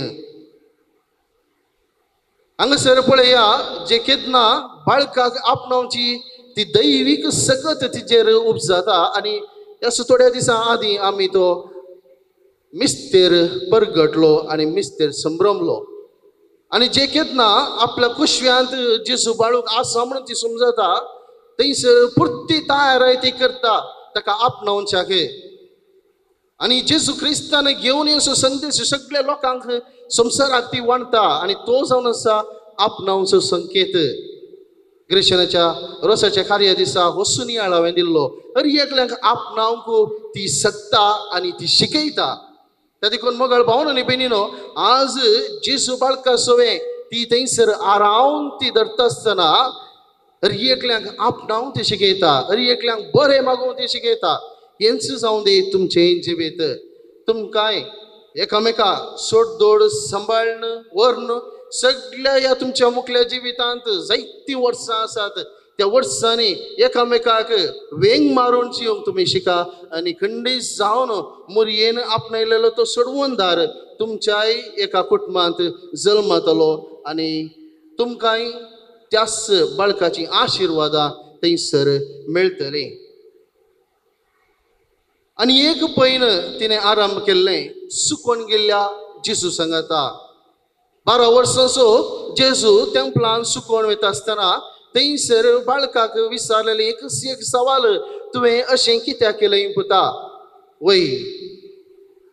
हांगासर पळया जे केन्ना बाळकाक आपणावची ती दैवीक सकत तिचेर उपजाता आनी ह्या थोड्या दिसां आदीं आमी तो मिस्तेर परगटलो आनी मिस्तेर संभ्रमलो आनी जे केन्ना आपल्या कुशव्यांत जेजू बाळूक आसा म्हणून ती समजता थंयसर पुर्ती तयाराय ती करता ताका आपणावच्याक आनी जेजू क्रिस्तान घेवन येवचो संदेश सगळ्या लोकांक संवसाराक ती वांडटा आनी तो जावन आसा आपणावचो संकेत. ग्रेशनाच्या रोसाच्या कार्या दिसा वसून हांवें दिल्लो हर एकल्याक आपणावंक ती सकता आनी ती शिकयता. त्या देखून मोगाळ भावन आनी भयणीनो आज जेजू बाळका सवे ती थंयसर आरावन ती धरता आसतना हर एकल्यांक आपणावन ती शिकयता हर एकल्यांक बरें मागून ती शिकयता. हेंच जावं दी तुमचें जिवीत तुमकांय एकामेका सोडदोड सांबाळन व्हरन सगळ्या ह्या तुमच्या मुखल्या जिवितांत जायतीं वर्सां आसात त्या वर्सांनी एकामेकाक वेंग मारून जियोंक तुमी शिका आनी खंडीत जावन मुरयेन आपणयलेलो तो सोडवणदार तुमच्याय एका कुटुंबांत जल्मतलो आनी तुमकांय त्याच बाळकाची आशिर्वादां थंयसर मेळटली. आनी एक पयन तिणें आरंभ केल्लें सुकोवन गेल्ल्या जेजू सांगता. 12 वर्सांचो जेजू तेंपलान सुकोवन वयता आसतना थंयसर बाळकाक विचारलेले एकच एक सवाल, तुवें अशें कित्याक केलें पुता? वय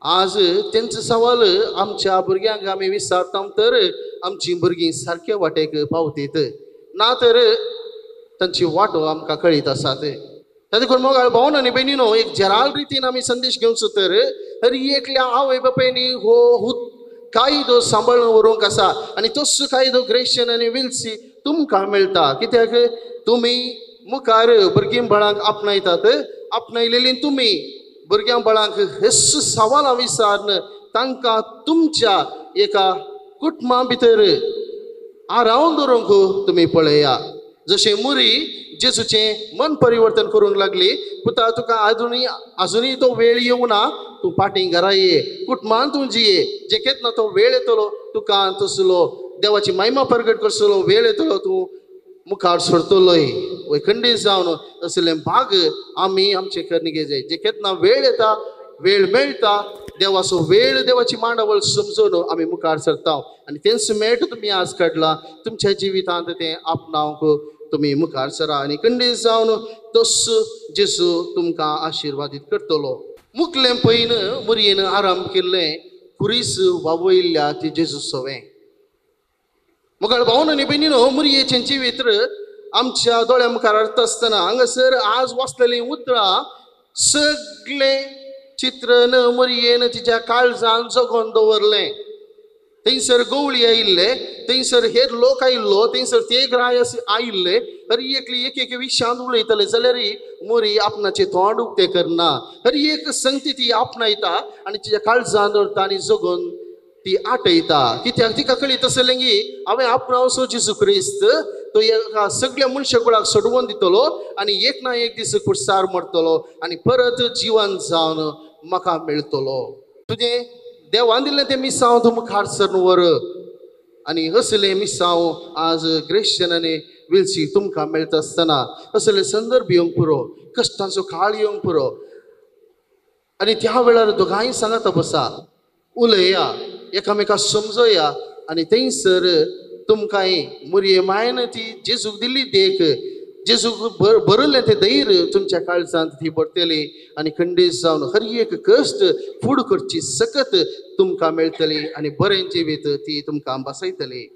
आज तेंचो सवाल आमच्या भुरग्यांक आमी विचारता तर आमची भुरगीं सारक्या वाटेक पावतीत ना तर तांची वाटो आमकां कळीत आसात. त्या देखून मोगाळ भावन आनी भयणीनो, एक जराल रितीन आमी संदेश घेवचो तर हर एकल्या आवय बापायनी हो कायदो सांबाळून व्हरूंक आसा आनी तोच कायदो ग्रेशन आनी विल्सी तुमकां मेळटा. कित्याक तुमी मुखार भुरगीं बाळांक आपणायतात, आपणायलेली तुमी भुरग्यां बाळांक हेच सवालां विचारन तांकां तुमच्या एका कुटुंबा भितर आरावन दवरूंक तुमी पळया. जशें मुरी जेजूचें मन परिवर्तन करूंक लागली, पुता तुका आजुनूय तो वेळ येवना, तूं फाटीं घरा ये, कुटुंबान तूं जिये, जे केन्ना तो वेळ येतलो तुका तसलो देवाची महिमा प्रगट करतलो वेळ येतलो, तूं मुखार सरतलोय. वय खंडीत जावन असले भाग आमी आमचे करणे जाय. जे केन्ना वेळ येता, वेळ मेळटा, देवाचो वेळ देवाची मांडावळ समजून आमी मुखार सरता आनी तेंच मेळ तुमी आज काडला तुमच्या जिवितांत तें आपणावंक तुमी मुखार सरा आनी खंडीत जावन तोच जेजू तुमकां आशिर्वादीत करतलो. मुखलें पयन मुरयेन आराम केल्लें खुरीस वावयल्ल्या ती जेजू सवें. मुखार भावन आनी भयणीनो, मुरयेचें जिवीत आमच्या दोळ्या मुखार अर्थ आसतना हांगासर आज वाचलेलीं उतरां सगळे चित्रण मुरयेन तिच्या काळजान जगोवन दवरलें. थंयसर गवळी आयिल्ले, थंयसर हेर लोक आयिल्लो, थंयसर तेगराय आयिल्ले, हर एकली एक विशयांत उलयतले जाल्यारय मुरी आपणाचें तोंड उक्तें करना. हर एक संगती ती आपणायता आनी तिच्या काळजान दवरता आनी जगोवन ती आटयता. कित्याक तिका कळीत आसलें की हांवें आपणावचो जेजू क्रिस्त तो एका सगळ्या मनशाकुळाक सोडवून दितलो आनी एक ना एक दीस कुडसार मरतलो आनी परत जिवन जावन म्हाका मेळटलो. तुजें देवान दिल्लें तें मिसांव तूं मुखार सरून व्हर आनी असलें मिसांव आज ग्रेशन आनी विल्सी तुमकां मेळटा आसतना असले संदर्भ येवंक पुरो, कश्टांचो काळ येवंक पुरो आनी त्या वेळार दोगांय सांगात बसा, उलया, एकामेकाक समजया आनी थंयसर तुमकां मुरये मायन ती जेजूक दिल्ली देख, जेजूक बरयलें तें धैर्य तुमच्या काळजांत ती भरतली आनी खंडीत जावन हर एक कश्ट फूड करची सकत तुमकां मेळटली आनी बरें जिवीत ती तुमकां बसयतली.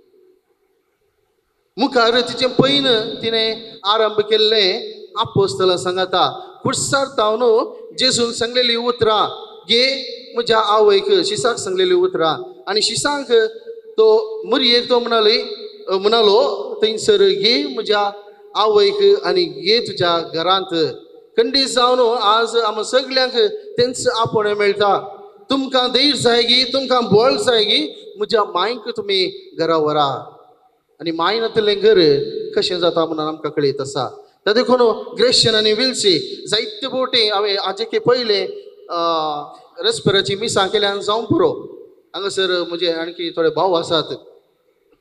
मुखार तिचे पयन तिणें आरंभ केल्लें आपोस्तलां सांगता, कुडसार तावन जेजून सांगलेली उतरां गे म्हज्या आवयक शिसाक सांगलेली उतरां आनी शिसांक तो मुरयेक तो म्हणालो थंयसर गे म्हज्या आवयक आनी गे तुज्या घरांत. खंडीत जावन आज आमकां सगळ्यांक तेंच आपण मेळटा. तुमकां धैर्य जाय गी, तुमकां बळ जाय गी, म्हज्या मांयक तुमी घरा व्हरा आनी माय नातलें घर कशें जाता म्हणून आमकां कळीत आसा. त्या देखून ग्रेशन आनी विल्सी जायते बोटी हांवें आजेके पयले रेस्पेराची मिसां केल्यान जावं पुरो. हांगासर म्हजे आणखी थोडे भाव आसात,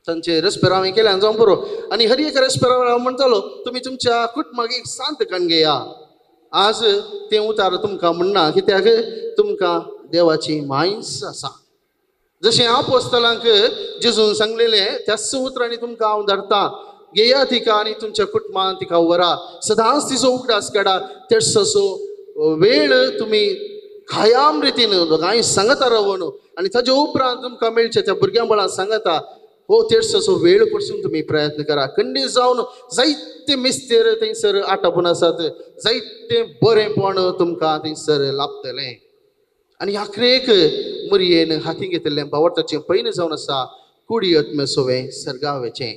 तांचे रेस्पेर हांवें केल्यान जावं पुरो आनी हर एक रेस्पेरार हांव म्हणटालो तुमी तुमच्या कुटुंबाक एक सांत कण घेया. आज तें उतार तुमकां म्हणना, कित्याक तुमकां देवाची मायस आसा. जशें आपोस्तलांक जेजून सांगलेलें त्याच उतरांनी तुमकां हांव धरतां, घेया तिका आनी तुमच्या कुटुंबान तिका व्हरा, सदांच तिचो उगडास काडा, तेचो वेळ तुमी कायम रितीन दोगांय सांगता रावन आनी ताजे उपरांत तुमकां मेळचें त्या भुरग्यां बाळांक सांगता हो तेचो वेळ पडसून तुमी प्रयत्न करा. खंडीत जावन जायते मिस्तेर थंयसर आटापून आसात, जायते बरेंपण तुमकां थंयसर लाभतलें. आनी आखरेक मुरयेन हाती घेतिल्लें भावार्थाचें पयन जावन आसा कुडी आत्मे सोवें सर्गावेचें.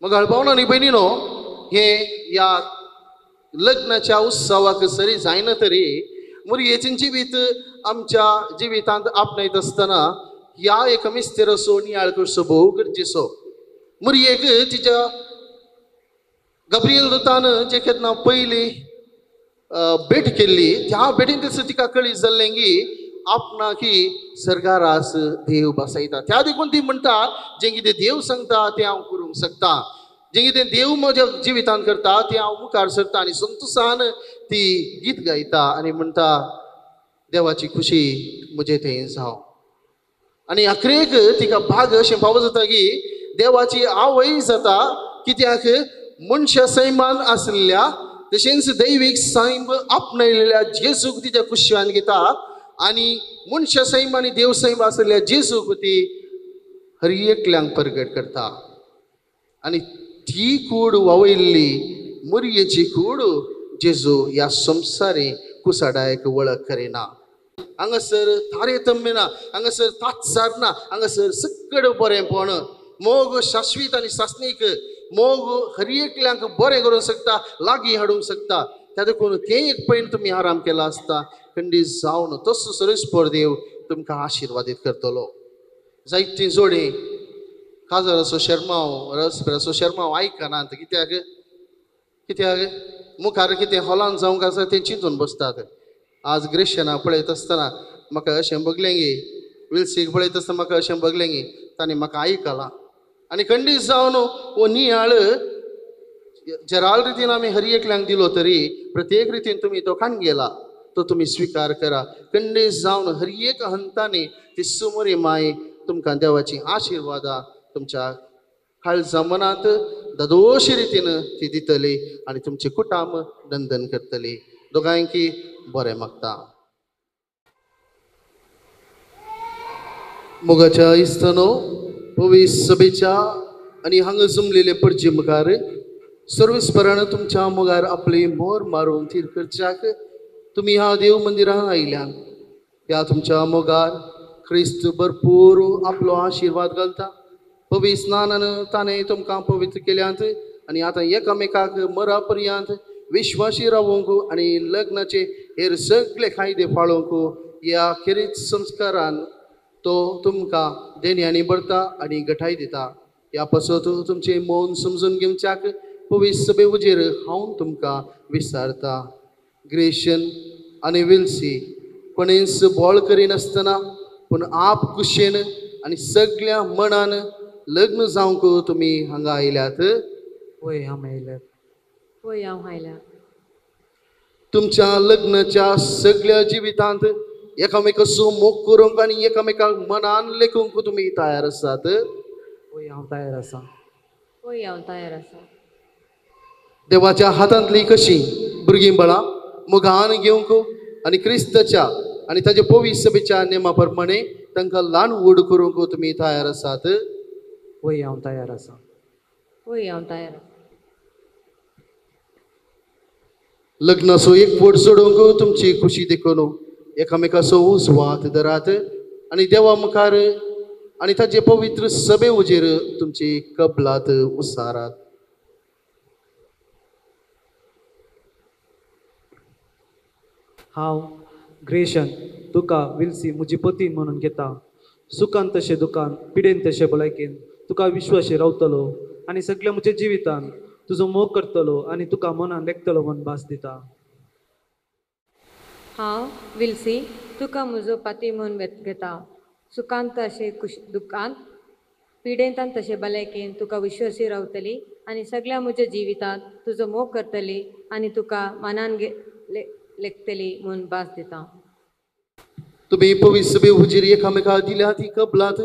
मग भावना आनी भयणीनो, हें या लग्नाच्या उत्सवाक सरी जायना तरी मुरयेचें जिवीत आमच्या जिवितांत आपणायत आसतना ह्या एक मिस्तेर असो नियाळ करचो भोव गरजेचो. मुरयेक तिच्या गब्रियल दुतान जे केन्ना पयली भेट केल्ली त्या भेटीन तिका कळीत जाल्लें की आपणाक ही सर्गारास देव बसयता. त्या देखून ती म्हणटा जें कितें देव सांगता तें हांव करूंक शकता, जें कितें देव म्हज्या जिवितांत करता तें हांव मुखार सरता आनी संतोशान ती गीत गायता आनी म्हणटा देवाची खुशी म्हजे थंय जावं. आनी आखरेक तिका भाग अशें फावो जाता की देवाची आवय जाता कित्याक मनशा सैमान आसलेल्या तशेंच दैवीक सैम आपणयलेल्या जेजूक तिच्या कुशवान घेता आणि मनशा सैम आणि देव सैम आसलेल्या जेजूक ती हर एकल्यांक प्रगट करता आणि ती कूड वावयल्ली मुरयेची कूड जेजू ह्या संवसारी कुसाडायक वळख करिना. हांगासर तारतम्य ना, हांगासर तात्सार ना, हांगासर सकड बरेंपण मोग शाश्वीत आणि शासनीक मोग हर एकल्यांक बरें करूंक शकता, लागीं हाडूंक शकता. त्या देखून ते एक पयन तुमी आराम केला आसता खंडीत जावन तसो सरस्पर देव तुमकां आशिर्वादीत करतलो. जायतीं जोडी काजर असो शर्माव रसभर असो शर्माव आयकनात. कित्याक मुखार कितें हॉलान जावंक आसा तें चिंतून बसतात. आज ग्रेशना पळयत आसतना म्हाका अशें बगलें गे, विल्सीक पळयत आसतना म्हाका अशें बगलें गे, ताणें म्हाका आयकलां आनी खंडीत जावन हो नियाळ जराल रितीन आमी हर एकल्यांक दिलो तरी प्रत्येक रितीन तुमी तो खाणगेला तो तुमी स्विकार करा. खंडीत जावन हर एक हंतांनी ती सुमरी माय तुमकां देवाची आशिर्वादां तुमच्या काळजा मनांत ददोशी रितीन ती दितली आनी तुमचे कुटाम नंदन करतली. दोगांयकी बरें मागता. मोगाच्या इस्तनो पवित्र सभेच्या आणि हांगा जमलेले परजे मुखार सर्वेस्परान तुमच्या मुखार आपली मोर मारून थीर करच्याक तुमी ह्या देव मंदिरांत आयल्यान ह्या तुमच्या मोगार ख्रिस्त भरपूर आपलो आशिर्वाद घालता. पवित्र स्नानान ताणें तुमकां पवित्र केल्यांत आनी आतां एकामेकाक मरा पर्यंत विश्वासी रावूंक आनी लग्नाचे हेर सगळे कायदे पाळूंक ह्या खेरीत संस्कारान तो तुमकां देण्यांनी भरता आनी घटाय दिता. ह्या पासत तुमचे मौन समजून घेवच्याक पवित्र सभे वजेर हांव तुमकां विचारता. ग्रेशन आनी विल्सी कोणेंच बोळ करिनासतना पूण आप कुशेन आनी सगळ्या मनान लग्न जावंक तुमी हांगा आयल्यात.
होय हांव आयल्यात. होय हांव आयल्यात.
तुमच्या लग्नाच्या सगळ्या जिवितांत एकामेकाचो मोग करूंक आनी एकामेकाक मनान लेखूंक तुमी तयार आसात.
होय हांव तयार आसा. होय हांव तयार आसा.
देवाच्या हातांतली कशी भुरगीं बाळां मोगान घेवंक आनी क्रिस्ताच्या आनी ताच्या पवित्र सभेच्या नेमा प्रमाणे तांकां ल्हान व्हड करूंक तुमी तयार आसात.
होय हांव तयार आसा. होय हांव तयार आसा.
लग्नाचो एक फोट सोडूंक तुमची खुशी देखून एकामेकाचो उजवात धरात आनी देवा मुखार आनी ताचे पवित्र सभे उजेर तुमची कबलात उसारात.
हांव ग्रेशन तुका विल्सी म्हजी पत्नी म्हणून घेता. सुखान तशें दुखान पिडेन तशें भलायकेन तुका विश्वासी रावतलो आनी सगळ्या म्हज्या जिवितान तुजो मोग करतलो आनी तुका मनान लेखतलो म्हूण भास दिता.
हांव विल्सी तुका म्हजो पती म्हणून घेता. सुखांत तशें दुखांत पिडेंतान तशें भलायकेन तुका विश्वासी रावतली आनी सगळ्या म्हज्या जिवितांत तुजो मोग करतली आनी तुका मनान लेखतली म्हूण भास दिता.
तुमी पवित्र सभे हुजीर एकामेकाक दिल्या ती कबलात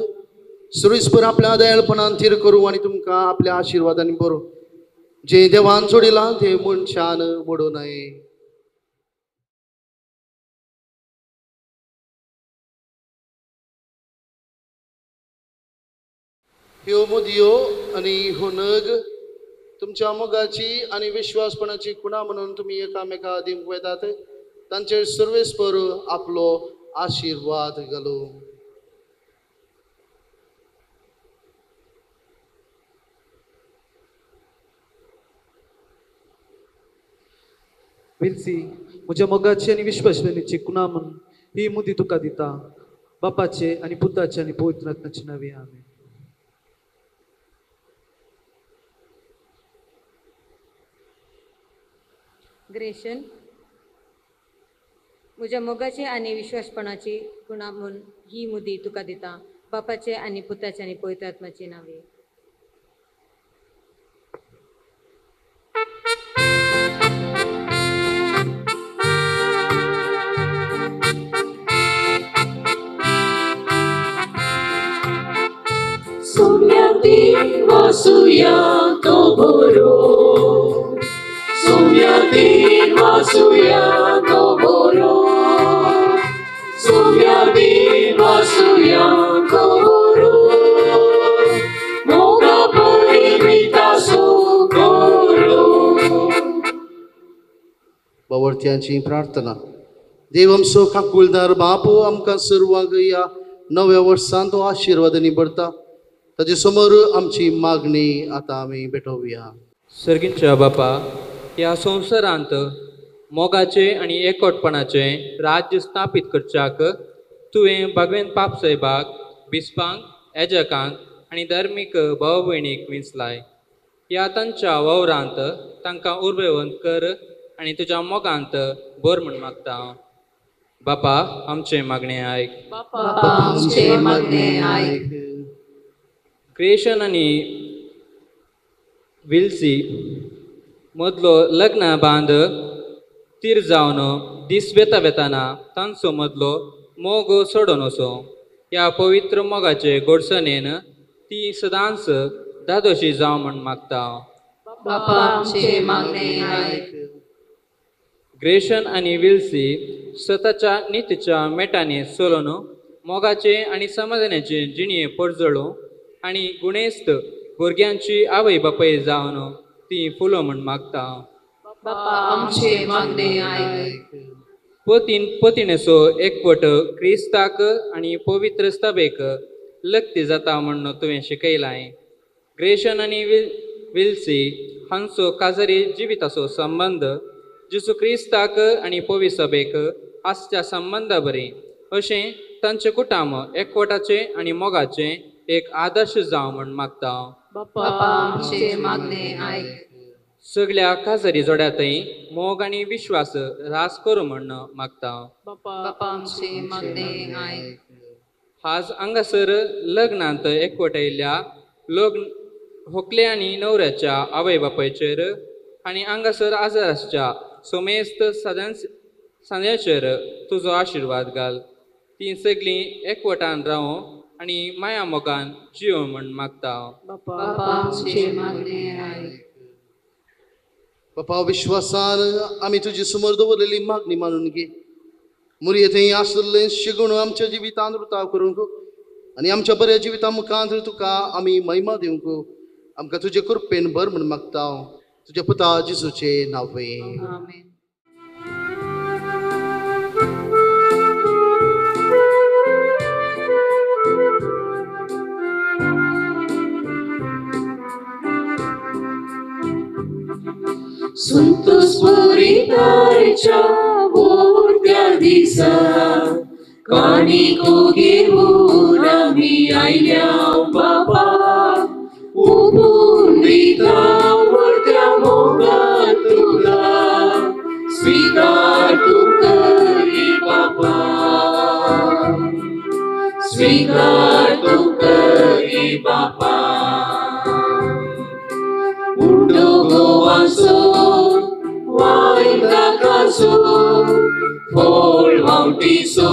सुरेस्पर आपल्या दयाळपणान थीर करूं आनी तुमकां आपल्या आशिर्वादांनी बरो जे देवान जोडिलां ते मनशान मोडूं नये. ह्यो मुदयो आनी हो नग तुमच्या मोगाची आनी विश्वासपणाची खुणा म्हणून तुमी एकामेकाक दिवंक वेतात. तांचेर सर्वेस्पर आपलो आशिर्वाद घालूं.
विल्सी म्हज्या मोगाची आनी विश्वासपणाची खुणा म्हणून ही मुदी तुका दिता. बापाचे आनी पुताचे आनी पवित्र आत्म्याचे नांवे आमेन.
ग्रेशन म्हज्या मोगाची आनी विश्वासपणाची खुणा म्हणून ही मुदी तुका दिता. बापाचे आनी पुताचे आनी पवित्र आत्म्याचे नांवे.
Somiati वाचूया तो बरो सोम्यादीन वाचूया तो बरो सोम्यादीन वाचूया तो बरो मोगा परिमिता सो करो.
बावरत्यांची प्रार्थना. देव आमचो काकुळदार बापू आमकां सर्वांक या नव्या वर्सान तो आशिर्वाद निभरता ताजे समोर आमची मागणी आतां आमी भेटोवया.
सर्गींच्या बापा, ह्या संवसारांत मोगाचे आनी एकवटपणाचे राज्य स्थापीत करच्याक तुवें भगवेन पाप साहेबाक बिस्पांक याजकांक आनी धर्मीक भाव भयणीक विंचलाय. ह्या तांच्या वावरांत तांकां उर्बेवंत कर आनी तुज्या मोगांत भर म्हूण मागता. बापा, आमचे मागणे आयक. क्रिएशन आनी विल्सी मदलो लग्न बांद तीर जावन दीस वेताना तांचो मदलो मोग सोडून वचो. ह्या पवित्र मोगाचे गोडसणेन ती सदांच दादोशी जावं म्हण मागता. ग्रेशन आनी विल्सी स्वताच्या नितीच्या मेटांनी चलोवन मोगाचे आनी समाधानाचे जिणये पडजळू आनी गुणेस्त भुरग्यांची आवय बापाय जावन ती फुलो म्हण मागता. पतीनेचो एकवट क्रिस्ताक आनी पवित्र सभेक लक्ती जाता म्हण तुवें शिकयलाय. ग्रेशन आनी विल्सी हांचो काजरी जिविताचो संबंध जेसू क्रिस्ताक आनी पवित्र सभेक आसच्या संबंदा बरी अशें तांचे कुटुंब एकवटाचे आनी मोगाचे एक आदर्श जावं म्हण मागता. सगळ्या काजरी जोड्यातय मोग आनी विश्वास रास करूं म्हण मागता. आज हांगासर लग्नांत एकवटायल्ल्या लग्न व्हंकले आनी न्हवऱ्याच्या आवय बापायचेर आनी हांगासर आजाराच्या सोमेस्त सांद्याचेर तुजो आशिर्वाद घाल. ती सगळीं एकवटान रावूं आनी माया मोगान जियो म्हण मागता.
बापा, विश्वासान आमी तुजे समोर दवरलेली मागणी मानून घे. मुरये थंय आसलें शिगूण आमच्या जिवितांत रुताव करूंक आनी आमच्या बऱ्या जिविता मुखांत तुका आमी महिमा दिवंक आमकां तुजे कृपेन भर म्हण मागता. तुज्या पुता जेजूचे नांवे.
संतोष परितारच्या त्या दिसा काणिको घेऊन आमी आयल्या बाबा उबून दिता वरत्या मोगान तुका स्वीकार तू करी बाबा स्वीकार तू करी बाबा. उंडो गोवाचो वायकाचो फोळ मावटीचो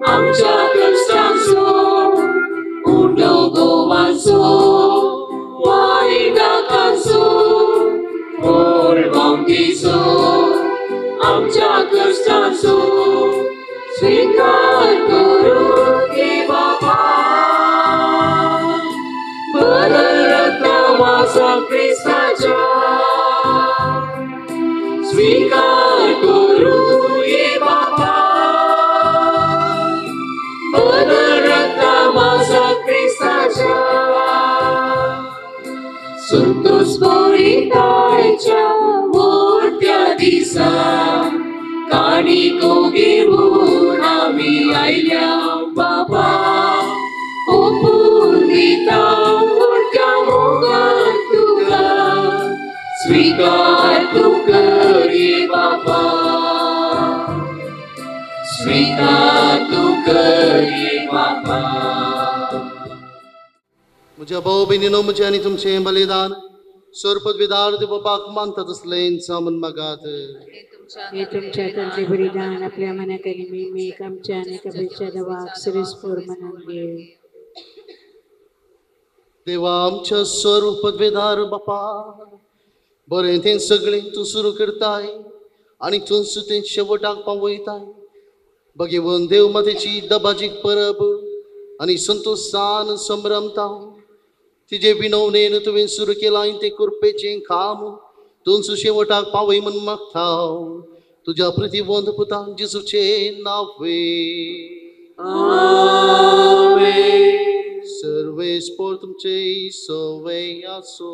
आमच्या कश्टांचो उंडो गोवाचो वायकाचो फोळ मावटीचो आमच्या कश्टांचो स्वीकार करूं घे बाबा. बलरत्नावाचा क्रिस्ताच्या स्वीकार करूं ये बाबा. बलरत्नावाचा क्रिस्ताच्या संतोष परिताळच्या त्या दिसा काणिको घेऊन आमी आयल्या बाबा ओपून दिता वरत्या मोगान तुका स्वीकार तू करी बाबा स्वीकार तू करी बाबा.
म्हज्या भाऊ भयणीनो, म्हजें आनी तुमचें बलिदान सर्पद्विदार बापाक मानता तसलें सामन मागात.
हे तुमच्या तंत्रे बलिदान आपल्या मनाखाली मी आमच्या आणि कबीरच्या दवाक सिरिसपूर म्हणून घे.
देवा आमच्या सर्व पदवेदार बापा बरें तें सगळें तूं सुरू करताय आनी तूंच तें शेवटाक पावयताय. भगवन देव मातेची दबाजीक परब आनी संतोषान संभ्रमता तिजे विनवणेन तुवें सुरू केलां तें कृपेचें काम तूंच शेवटाक पावय म्हूण मागता तुज्या प्रतिबंध पुता जेजूचे नांवे. सर्वेस्पोर तुमचे सवय आसो.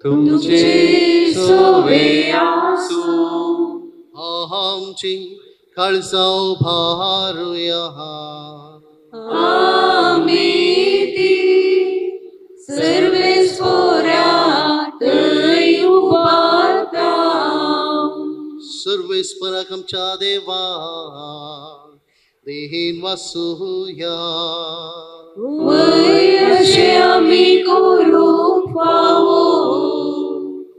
तुमचे सवय आसो.
आमची काळजां भारुया.
आमी ती सर्वेस्पोरा थंय उबारता.
सर्वेस्पराक आमच्या देवा देहीन वासुया.
वय अशें आमी करूंक फावो.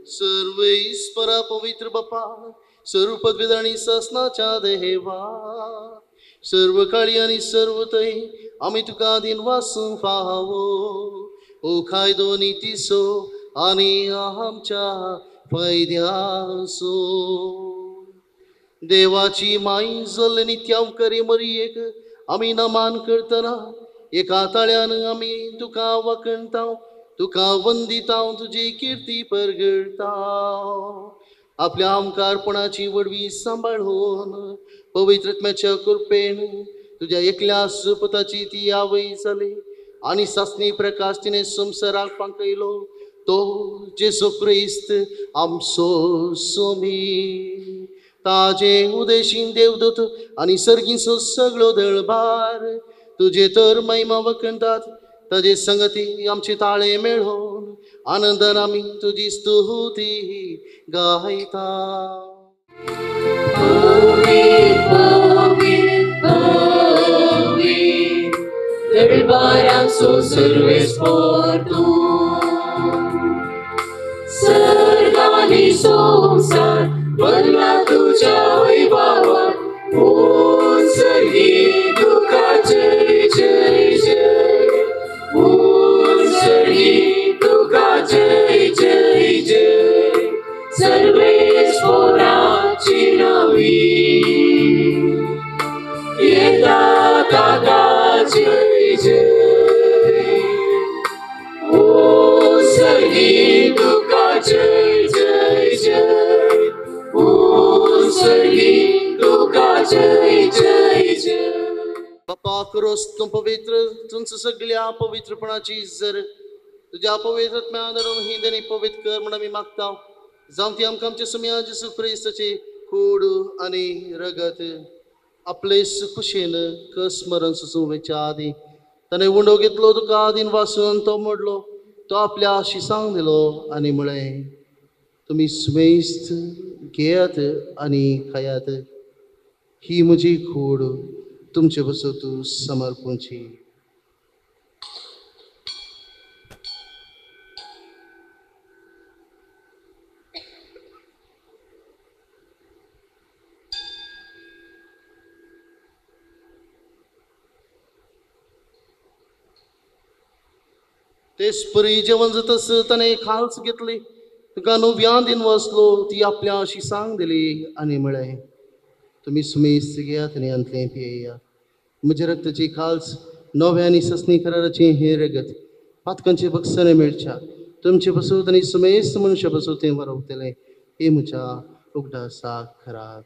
सर्वेस्परा पवित्र बापा सर्व पदवेदार ससनाच्या देवा सर्व काळी आनी सर्व थंय आमी तुका दिन वासूंक फावो. ओ कायदो नितीसो आनी आमच्या फायद्यासो. देवाची माई जल्ल नित्यांकरी मरियेक आमी नमान करतना एका ताळ्यान आमी तुका वखणता तुका वंदिता तुजी किर्ती परगडता. आपल्या आमकारपणाची वडवी सांबाळून पवित्रत्म्याच्या कृपेन तुज्या एकल्या सुपुताची ती आवय जाली आनी सासणी प्रकाश तिने संवसाराक पांकयलो तो जेसू क्रिस्त आमचो सोमी. ताजे उदेशीन देवदूत आनी सर्गीचो सगळो दळबार तुजे तर महिमा वखणतात. ताजे संगती आमचे ताळे मेळोन आनंदान आमी तुजी स्तुती गायता.
दळबारांचो सर्वेस्पोर तूं. सर्ग आनी संवसार बदला तुज्या वैभवान. सर्गी तुका जय जय जय. सर्गी तुका जय जय जय. सर्वेस्पोराची नावी येता ताका जय जय. सर्गी तुका जय जय जय. सर्गी तुका जय जय जय.
बापा करोस तूं पवित्र तुमचं सगळ्या पवित्रपणाची जर तुझ्या पवित्रत्म्या धरून ही देणी पवित्र कर म्हणून मी मागता. जावं ती आमकां आमच्या सुम्या जेसू क्रिस्ताची कूड आनी रगत आपले खुशेन कसमरण सुसूवेच्या आदी ताणें उंडो घेतलो तुका आदीन वासून तो मोडलो तो आपल्या शिसांक दिलो आनी म्हळें तुमी सुमेस्त घेयात आनी खायात. ही म्हजी कूड तुमचे बसो तूं समर्पूंची. तेच परी जेवण जातस ताणें खालच घेतली तुका णव्यान दिन वसलो ती आपल्या शिसांक दिली आनी म्हळें तुमी सुमेस्त घेयात आनी अंतलें पियेयात. म्हज्या रक्ताची खालच नव्या आनी ससणी कराराचें हें रगत पातकांचे बक्षणे मेळच्या तुमचे बसूत आनी सुमेस्त मनशां बसूत तें वरवतलें हे म्हज्या उगडासाक खरात.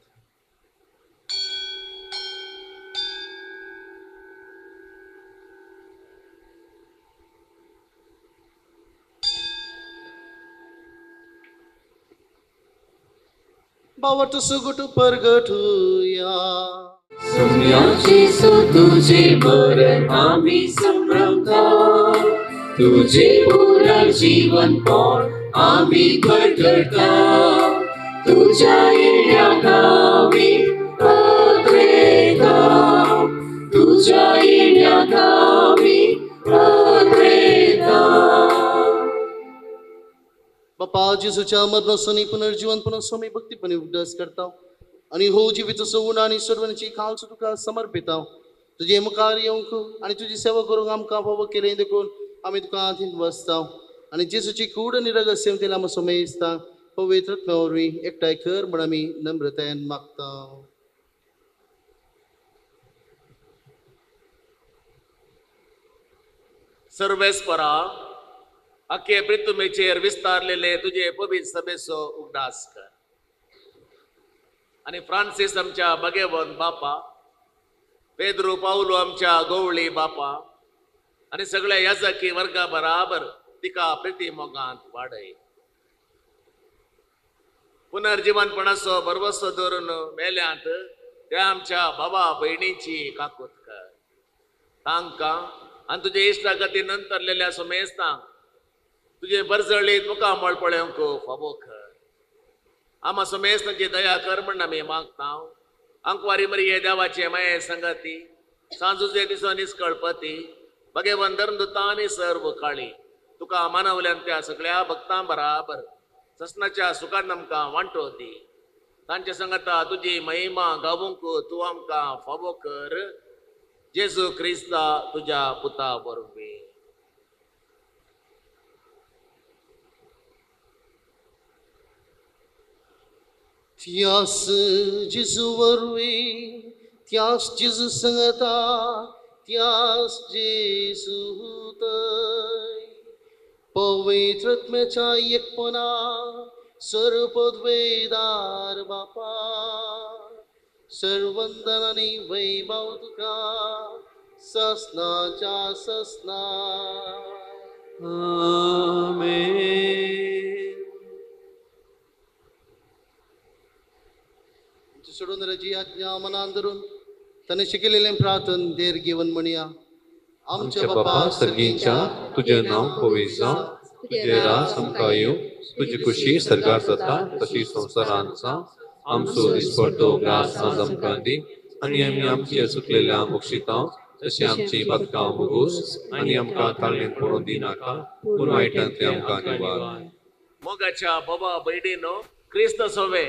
बावट सुगुट परगटुया.
सुम्याची सो तुझे बरं आम्ही संभ्रमता. तुझे पुनर्जीवन पण आम्ही घडघडता. तुझ्या येण्या गावी अद्रेता. तुझ्या येण्या गावी अद्रेता.
बापा जेजूच्या मरणासनी पुनर्जीवन पुनर्स्वामी भक्तीपणे उगडास करता आणि हो जिवीत सवून आणि सर्वांची खाल तुका समर्पिता. तुझे मुखार येवंक आणि तुझी सेवा करूंक आमकां फावो केलें देखून आमी तुका हातीन वचता आनी जेजूची कूड आनी रगस्य तेला आमी सोमेस्ता पवित्र आत्म्या वरवीं एकठांय कर म्हण आमी नम्रतायेन मागता.
सर्वेस्परा अख्खे पृथ्वीचेर विस्तारलेले तुझे पवित्र सभेचो उगडास कर आणि फ्रांसीस आमच्या भगेवन बापा, पेद्रू पावलो आमच्या गवळी बापा आणि सगळ्या याजकी वर्गा बराबर तिका प्रिती मोगांत वाडय. पुनर्जीवनपणाचो भरवसो धरून मेल्यांत त्या आमच्या भावा भयणींची काकूत कर. तांकां आनी तुजे इश्टा खातीर नंतरलेल्या सोमेस्तांक तुजे बरजळीत मुखामळ पळोवंक फावो कर. आमा सोमेस्तांची दया कर म्हण आमी मागता. अंकवारी मरिये देवाचे माये संगती, सांजुजे दिसो निस्कळपती, भगेवन धर्मदूतां आनी सर्व काळी तुका मानवल्यान त्या सगळ्या भक्तां बराबर ससनाच्या सुखान आमकां वांटो दी. तांच्या संगता तुजी महिमा गावूंक तूं आमकां फावो कर. जेजू क्रिस्ता तुज्या पुता वरवीं.
त्यास जेजू वरवीं, त्यास जेजू संगता, त्यास जेजू थंय पवित्र आत्म्याच्या एकपणा सर्वपदवेदार बापा सर्वंदन आनी वैभव तुका ससनाच्या ससना. आमेन. सोडून रजी आज्ञा मनान धरून ताणें शिकयलेलें प्रार्थन देर घेवन म्हणया.
आमच्या बापा सर्गींच्या तुझे नाव पवित्र जावं, तुझे राज आमकां येवं, तुजी खुशी सर्गार जाता तशी संवसारांत जावं. आमचो दिसपडटो ग्रास आज आमकां दी आनी आमी आमची चुकलेल्या बक्षिता तशी आमची बदकां भोगूस आनी आमकां ताळणेंत पडूं दिनाका पूण वायटांतले आमकां निवार.
मोगाच्या बाबा भयणीनो, क्रिस्त सोवे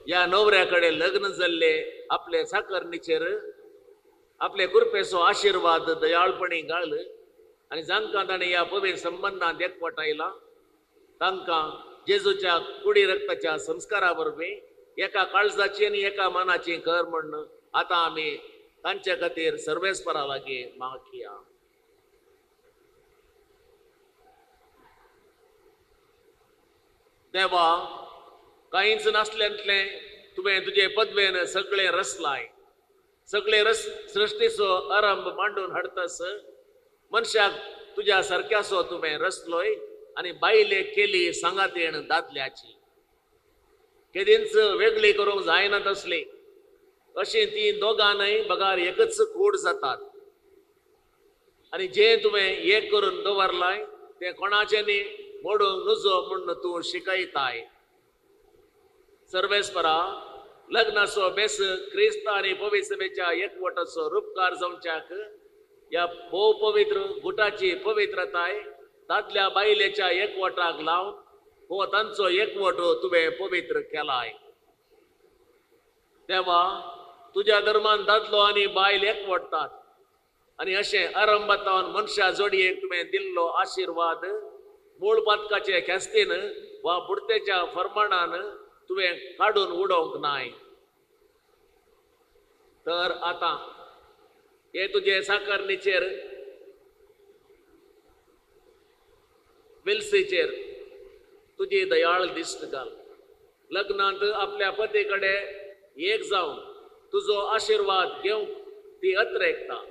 या नवऱ्याकडे लग्न जाल्ले आपले साकरणीचेर आपले कृपेचो आशीर्वाद दयाळपणी घाल आनी जांकां ताणें ह्या पवित्र संबंधांत एकवटायला तांकां जेजूच्या कुडी रक्ताच्या संस्कारा वरवीं एका काळजाची आनी एका मनाची कर म्हण आतां आमी तांचे खातीर सर्वेस्परा लागीं मागया. देवा, कांयच नासल्यांतले तुवें तुजे पदवेन सगळे रचलाय. सगळे सृश्टीचो आरंभ मांडून हाडतस मनशाक तुज्या सारक्याचो तुवें रचलोय आनी बायले केली सांगातेण दादल्याची. केदींच वेगळी करूंक जायना तसली अशी ती दोगांनय बगार एकच कूड जातात आनी जें तुवें एक करून दवरलाय तें कोणाचें न्ही मोडूंक नजो म्हूण तूं शिकयताय. सर्वेस्परा, लग्नाचो बेस क्रिस्त आनी पवित्र सभेच्या एकवटाचो रूपकार जावच्याक ह्या भोव पवित्र गुटाची पवित्रताय दादल्या बायलेच्या एकवटाक लावन हो तांचो एकवट तुवें पवित्र केलाय. देवा, तुज्या धर्मान दादलो आनी बायल एकवटतात आनी अशें आरंभातावन मनशा जोडयेक तुवें दिल्लो आशिर्वाद मूळ पातकाचे ख्यास्तीन वा बुडतेच्या फर्माणान तुवें काडून उडोवंक नाय. तर आतां हे तुजे साकरणीचेर विल्सीचेर तुजी दयाळ दिश्ट घाल. लग्नांत आपल्या पती कडेन एक जावन तुजो आशिर्वाद घेवंक ती अत्रेकता.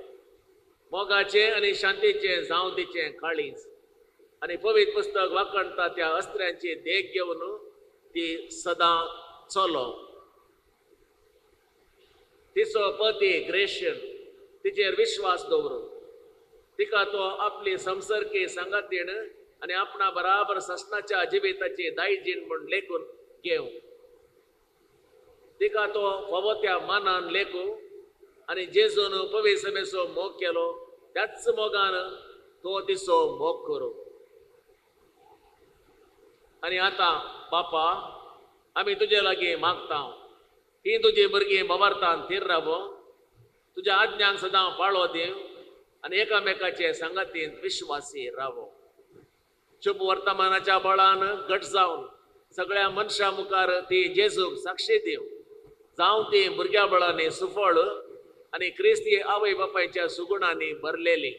मोगाचें आनी शांतीचें जावं तिचें काळीज आनी पवित्र पुस्तक वाकणटा त्या अस्त्र्यांची देख घेवन ती सदां चलो. तिचो पती ग्रेशन तिचेर विश्वास दवरून तिका तो आपली संसर्गी संगतीण आनी आपणा बराबर ससनाच्या जिविताची दायजीण म्हूण लेखून घेवं. तिका तो फावो त्या मानान लेखू आनी जेजून पवित्र सभेचो मोग केलो त्याच मोगान तो तिचो मोग करूं. आनी आतां बापा, आमी तुजे लागीं मागता ही तुजी भुरगीं बाबार्थान थीर रावो, तुज्या आज्ञांक सदां पाळो दिव आणि एकामेकाचे संगतीन विश्वासी रावो. शुभ वर्तमानाच्या बळान घट जावन सगळ्या मनशा मुखार ती जेजूक साक्षी दिव जावं ती भुरग्या बळांनी सुफळ आणि क्रिस्ती आवय बापायच्या सुगुणांनी भरलेली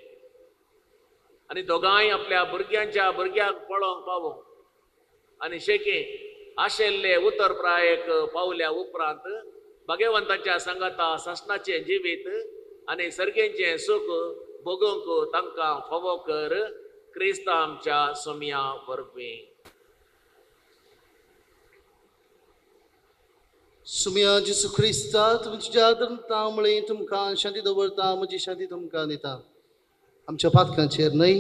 आणि दोगांय आपल्या भुरग्याक पळोवंक पावो आणि शेकी आशेल्ले उतरप्रायक पावल्या उपरांत भगवंताच्या संगता ससनाचे जिवीत आणि सर्गेंचे सुख भोगूंक तांकां फावो कर क्रिस्त आमच्या सोम्या वरवीं.
सुम्या जेसू ख्रिस्ता तुमच्या आदरतामुळे तुमकां शांती दवरता, म्हजी शांती तुमकां दिता. आमच्या पातकांचेर न्हय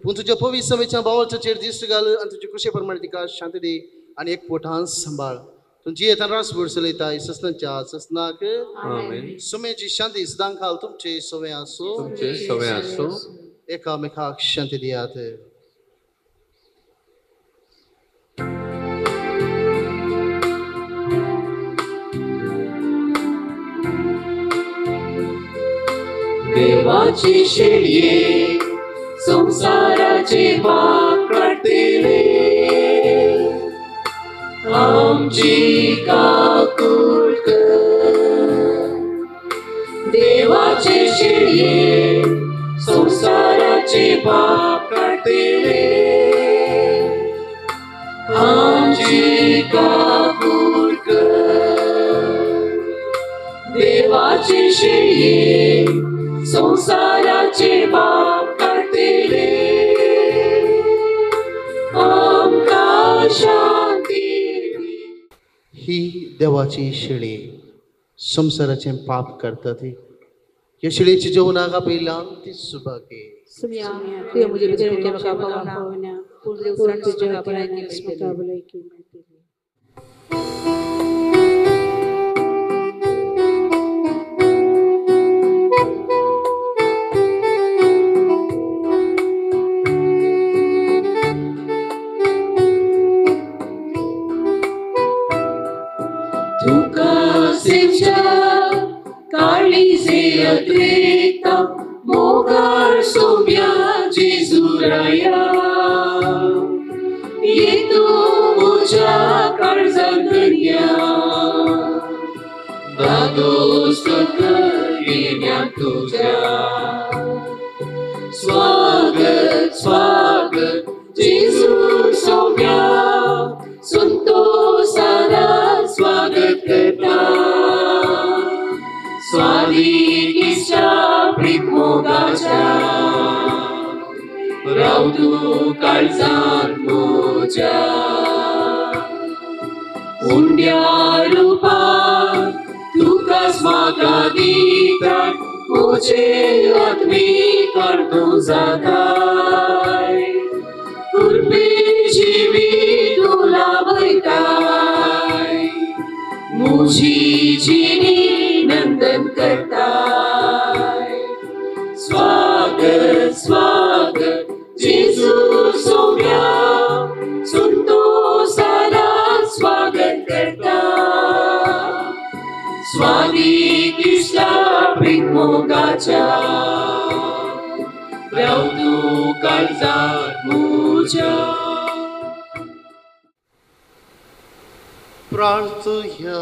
पूण तुज्या पवित्र समेच्या बावळाचेर दिश्ट घाल आनी तुजे कुशे प्रमाणे तिका शांती दी आनी एक पोटान सांबाळ. तुमची येता रासभर चलयताय ससनाच्या ससनाक सुमेची शांती सदां काल तुमचे सवे आसूं. एकामेकाक शांती दियात.
देवाची शेळये संसाराचे पाप काढतेले आमची काकूट कर. देवाचे शेळये संसाराचे पाप काढतेले आमची काकूट कर. देवाचे शेळये संसाराचे पाप काढतेले आमकां शांती.
ही देवाची शेळी संसाराचे पाप करतात. ह्या शेळीच्या जेवणाक आपयलां ती सुभागे.
काळीजे अद्वैता मोगाळ सोम्या जेजुराया येतो म्हज्या काळजांत दर्या दादोस येण्या तुझ्या. स्वागत स्वागत जेजू सोम्या संतोषारा स्वागत करता. स्वादिक इच्छा प्रीत मोगाच्या राव तू काळजांत म्हज्या. उंड्या रूपान तुकाच म्हाका दितात म्हजे आत्मी काडूं जाताय. कुर्बे जिवी तुला वयताय म्हजी जिणी नंदन करताय. स्वागत स्वागत जेजू सोम्या संतोषारा स्वागत करता. स्वादिक इश्टा प्रीत मोगाच्या राव तू काळजांत म्हज्या.
प्रार्थया.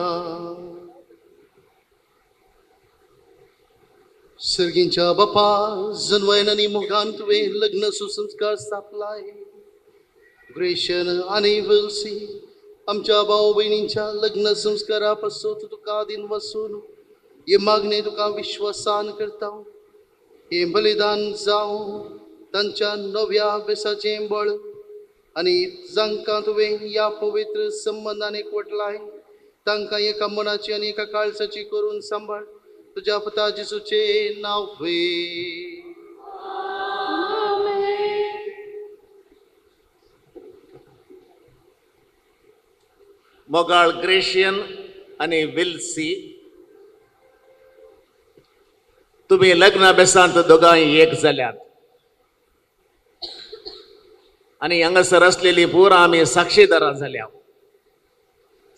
सर्गींच्या बापा जन्वयन आनी मोगान तुवें लग्न सुसंस्कार स्थापलाय. ग्रेशन आनी वेल्सी आमच्या भाव भयणींच्या लग्न संस्कारा पासून तुका दिन वचून हे मागणे तुका विश्वासान करता. हे बलिदान जावं तांच्या नव्या बेसाचें बळ आनी जांकां तुवें ह्या पवित्र संबंधान एकवटलाय तांकां एका मनाची आनी एका काळजाची करून सांबाळ. तुज्या पुता जेजूचे नांवे.
मोगाळ ग्रेशियन आणि विल्सी तुम्ही लग्न बेसांत दोगांय एक जाल्यात आणि हांगासर असलेली पुरा आमी साक्षीदारां जाल्या.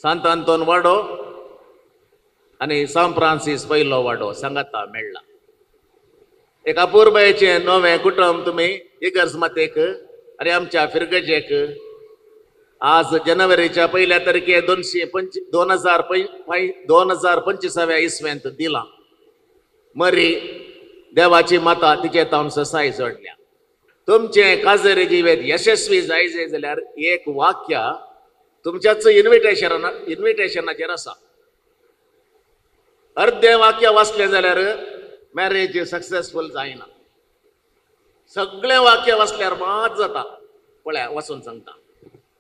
सांत आंतोन वाडो आणि सांत फ्रांसीस पयलो वाडो सांगाता मेळ्ळा. एक अपूर्वचे नवे कुटुंब तुम्ही इगर्ज मातेक आणि आमच्या फिरगजेक आज जानेवारीच्या 1 तारखे 2025 इस्व्यांत दिला. मरी देवाची माता तिचे तावन ससाय जोडल्या. तुमचे काजरे जिवेत यशस्वी जायचे जाल्यार एक वाक्य तुमच्याच इन्व्हिटेशनाचेर आसा. अर्धे वाक्य वाचले जाल्यार मॅरेज सक्सेसफुल जायना. सगळे वाक्य वाचल्यार मात जाता. पळया वाचून सांगता.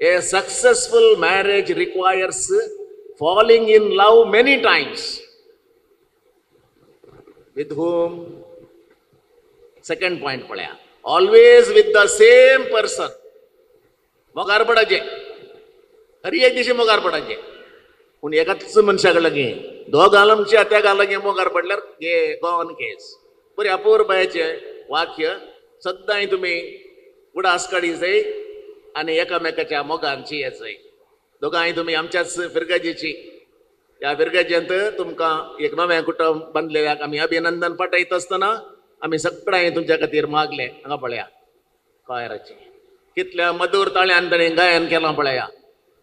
A successful marriage requires falling in love many times. With whom? Second point पळया. Always with the same person. मोगार पडाचे. खरी एक दिवशी मोगार पडाचे. पूण एकाच मनशाक लागी दोगां आमच्या त्या गालागी मोगार पडल्यार गॉन केस. बरी अपूर्वचे वाक्य सदां तुम्ही उडास काडी जाय आणि एकामेकाच्या मोगांची येचय. दोगांय तुम्ही आमच्याच फिरगजेची या फिरगजेंत तुमकां एक नवें कुटुंब बांदलेल्याक आमी अभिनंदन पाठयत आसतना आमी सगळ्यांनी तुमच्या खातीर मागले. हांगा पळया कॉयराचे कितल्या मधुर ताळ्यान ताणें गायन केलां पळया.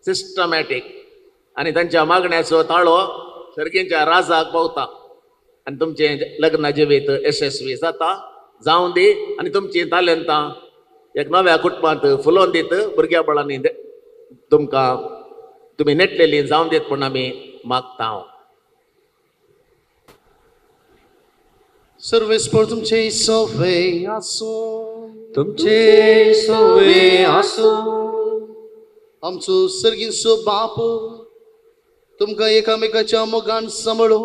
सिस्टमॅटीक आणि तांच्या मागण्याचो ताळो सर्गींच्या राजाक पावता आणि तुमचे लग्न जिवीत यशस्वी जाता. जावं दी आणि तुमची तालंतां एक नव्या कुटुंबांत फुलोवन दीत भुरग्या बळांनी तुमकां तुम्ही नेटलेली जावं देत म्हूण आमी मागता.
सर्वेस्पर तुमचे सोवे आसूं.
तुमचे सोवे आसूं.
आमचो सर्गींचो बाप तुमकां एकामेकाच्या मोगान सांबाळो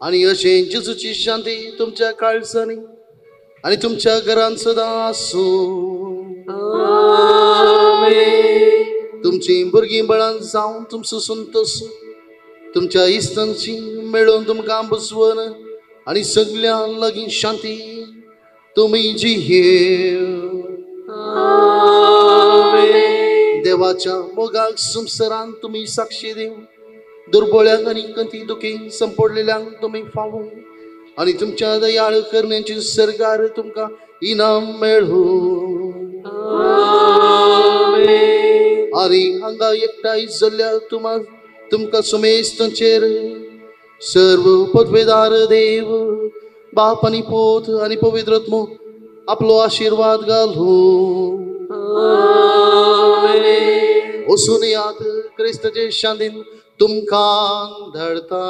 आणि अशें जेजूची शांती तुमच्या काळजांनी आणि तुमच्या घरांत सदां आसूं. तुमची भुरगीं बळान जावन तुमचो संतोष तुमच्या इश्टांची मेळोवन तुमकां बसवन आणि सगळ्यां लागीं शांती तुमी जियेव. देवाच्या मोगाक संवसारांत तुमी साक्षी दिव. दुर्बळ्यांक आनी कंती दुखी संपडलेल्यांक तुमी फावो आणि तुमच्या दयाळ करण्याची सरकार तुमकां इनाम मेळो. आणि हांगा एकठांय जाल्ल्या तुमकां समेस्तांचेर सर्व पदवेदार देव बाप आनी पोत आनी पवित्र आत्मो आपलो आशीर्वाद घालो. वचून यात क्रिस्ताचे शांतीन तुमकां धाडता.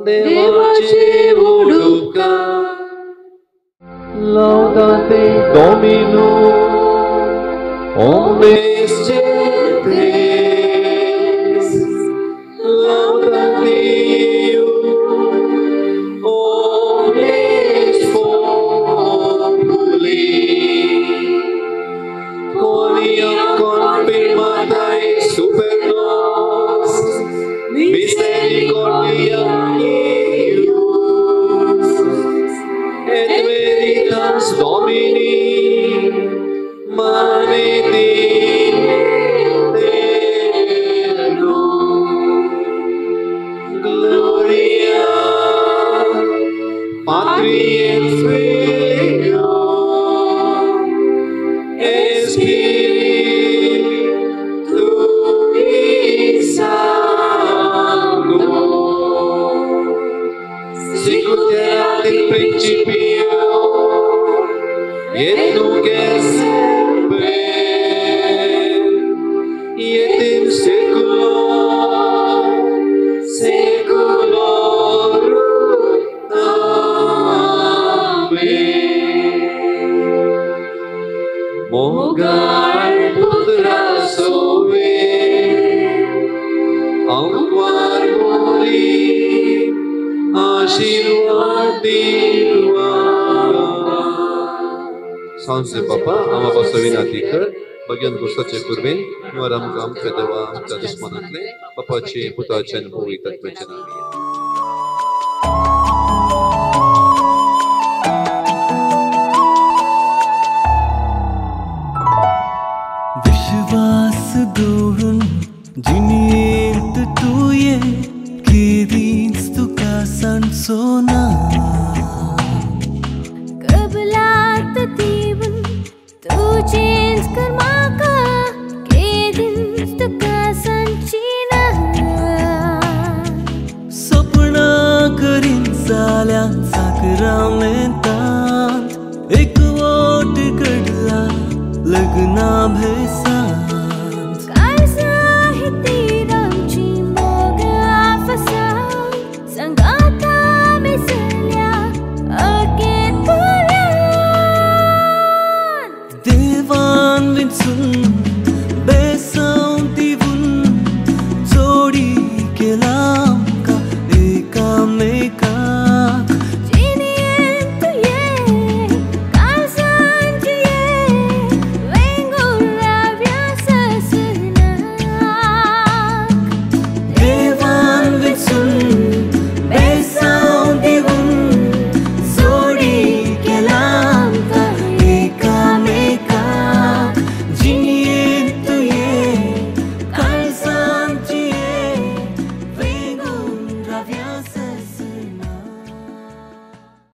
देवाचे उपकार. Laudate Dominum omnes gentes. Laudate Deum omnes populi. Quia confirmatae super nos misericordia eius et veritas Domini maneti eternum. Gloria Patri et Filio et Spiritui Sancto. Sicut erat in principio et nunc et semper et in saecula saeculorum. Amen. Mogar putra sove amquar mori आशीर्वाद देवा. सांसे बापा आम्हा पासून विनंती कर भगवान गुस्साचे कुर्बेन निवार आमकां आमच्या देवा आमच्या दुश्मनांतले बापाचे पुताचे आनी पवित्र आत्म्याचे नांवान.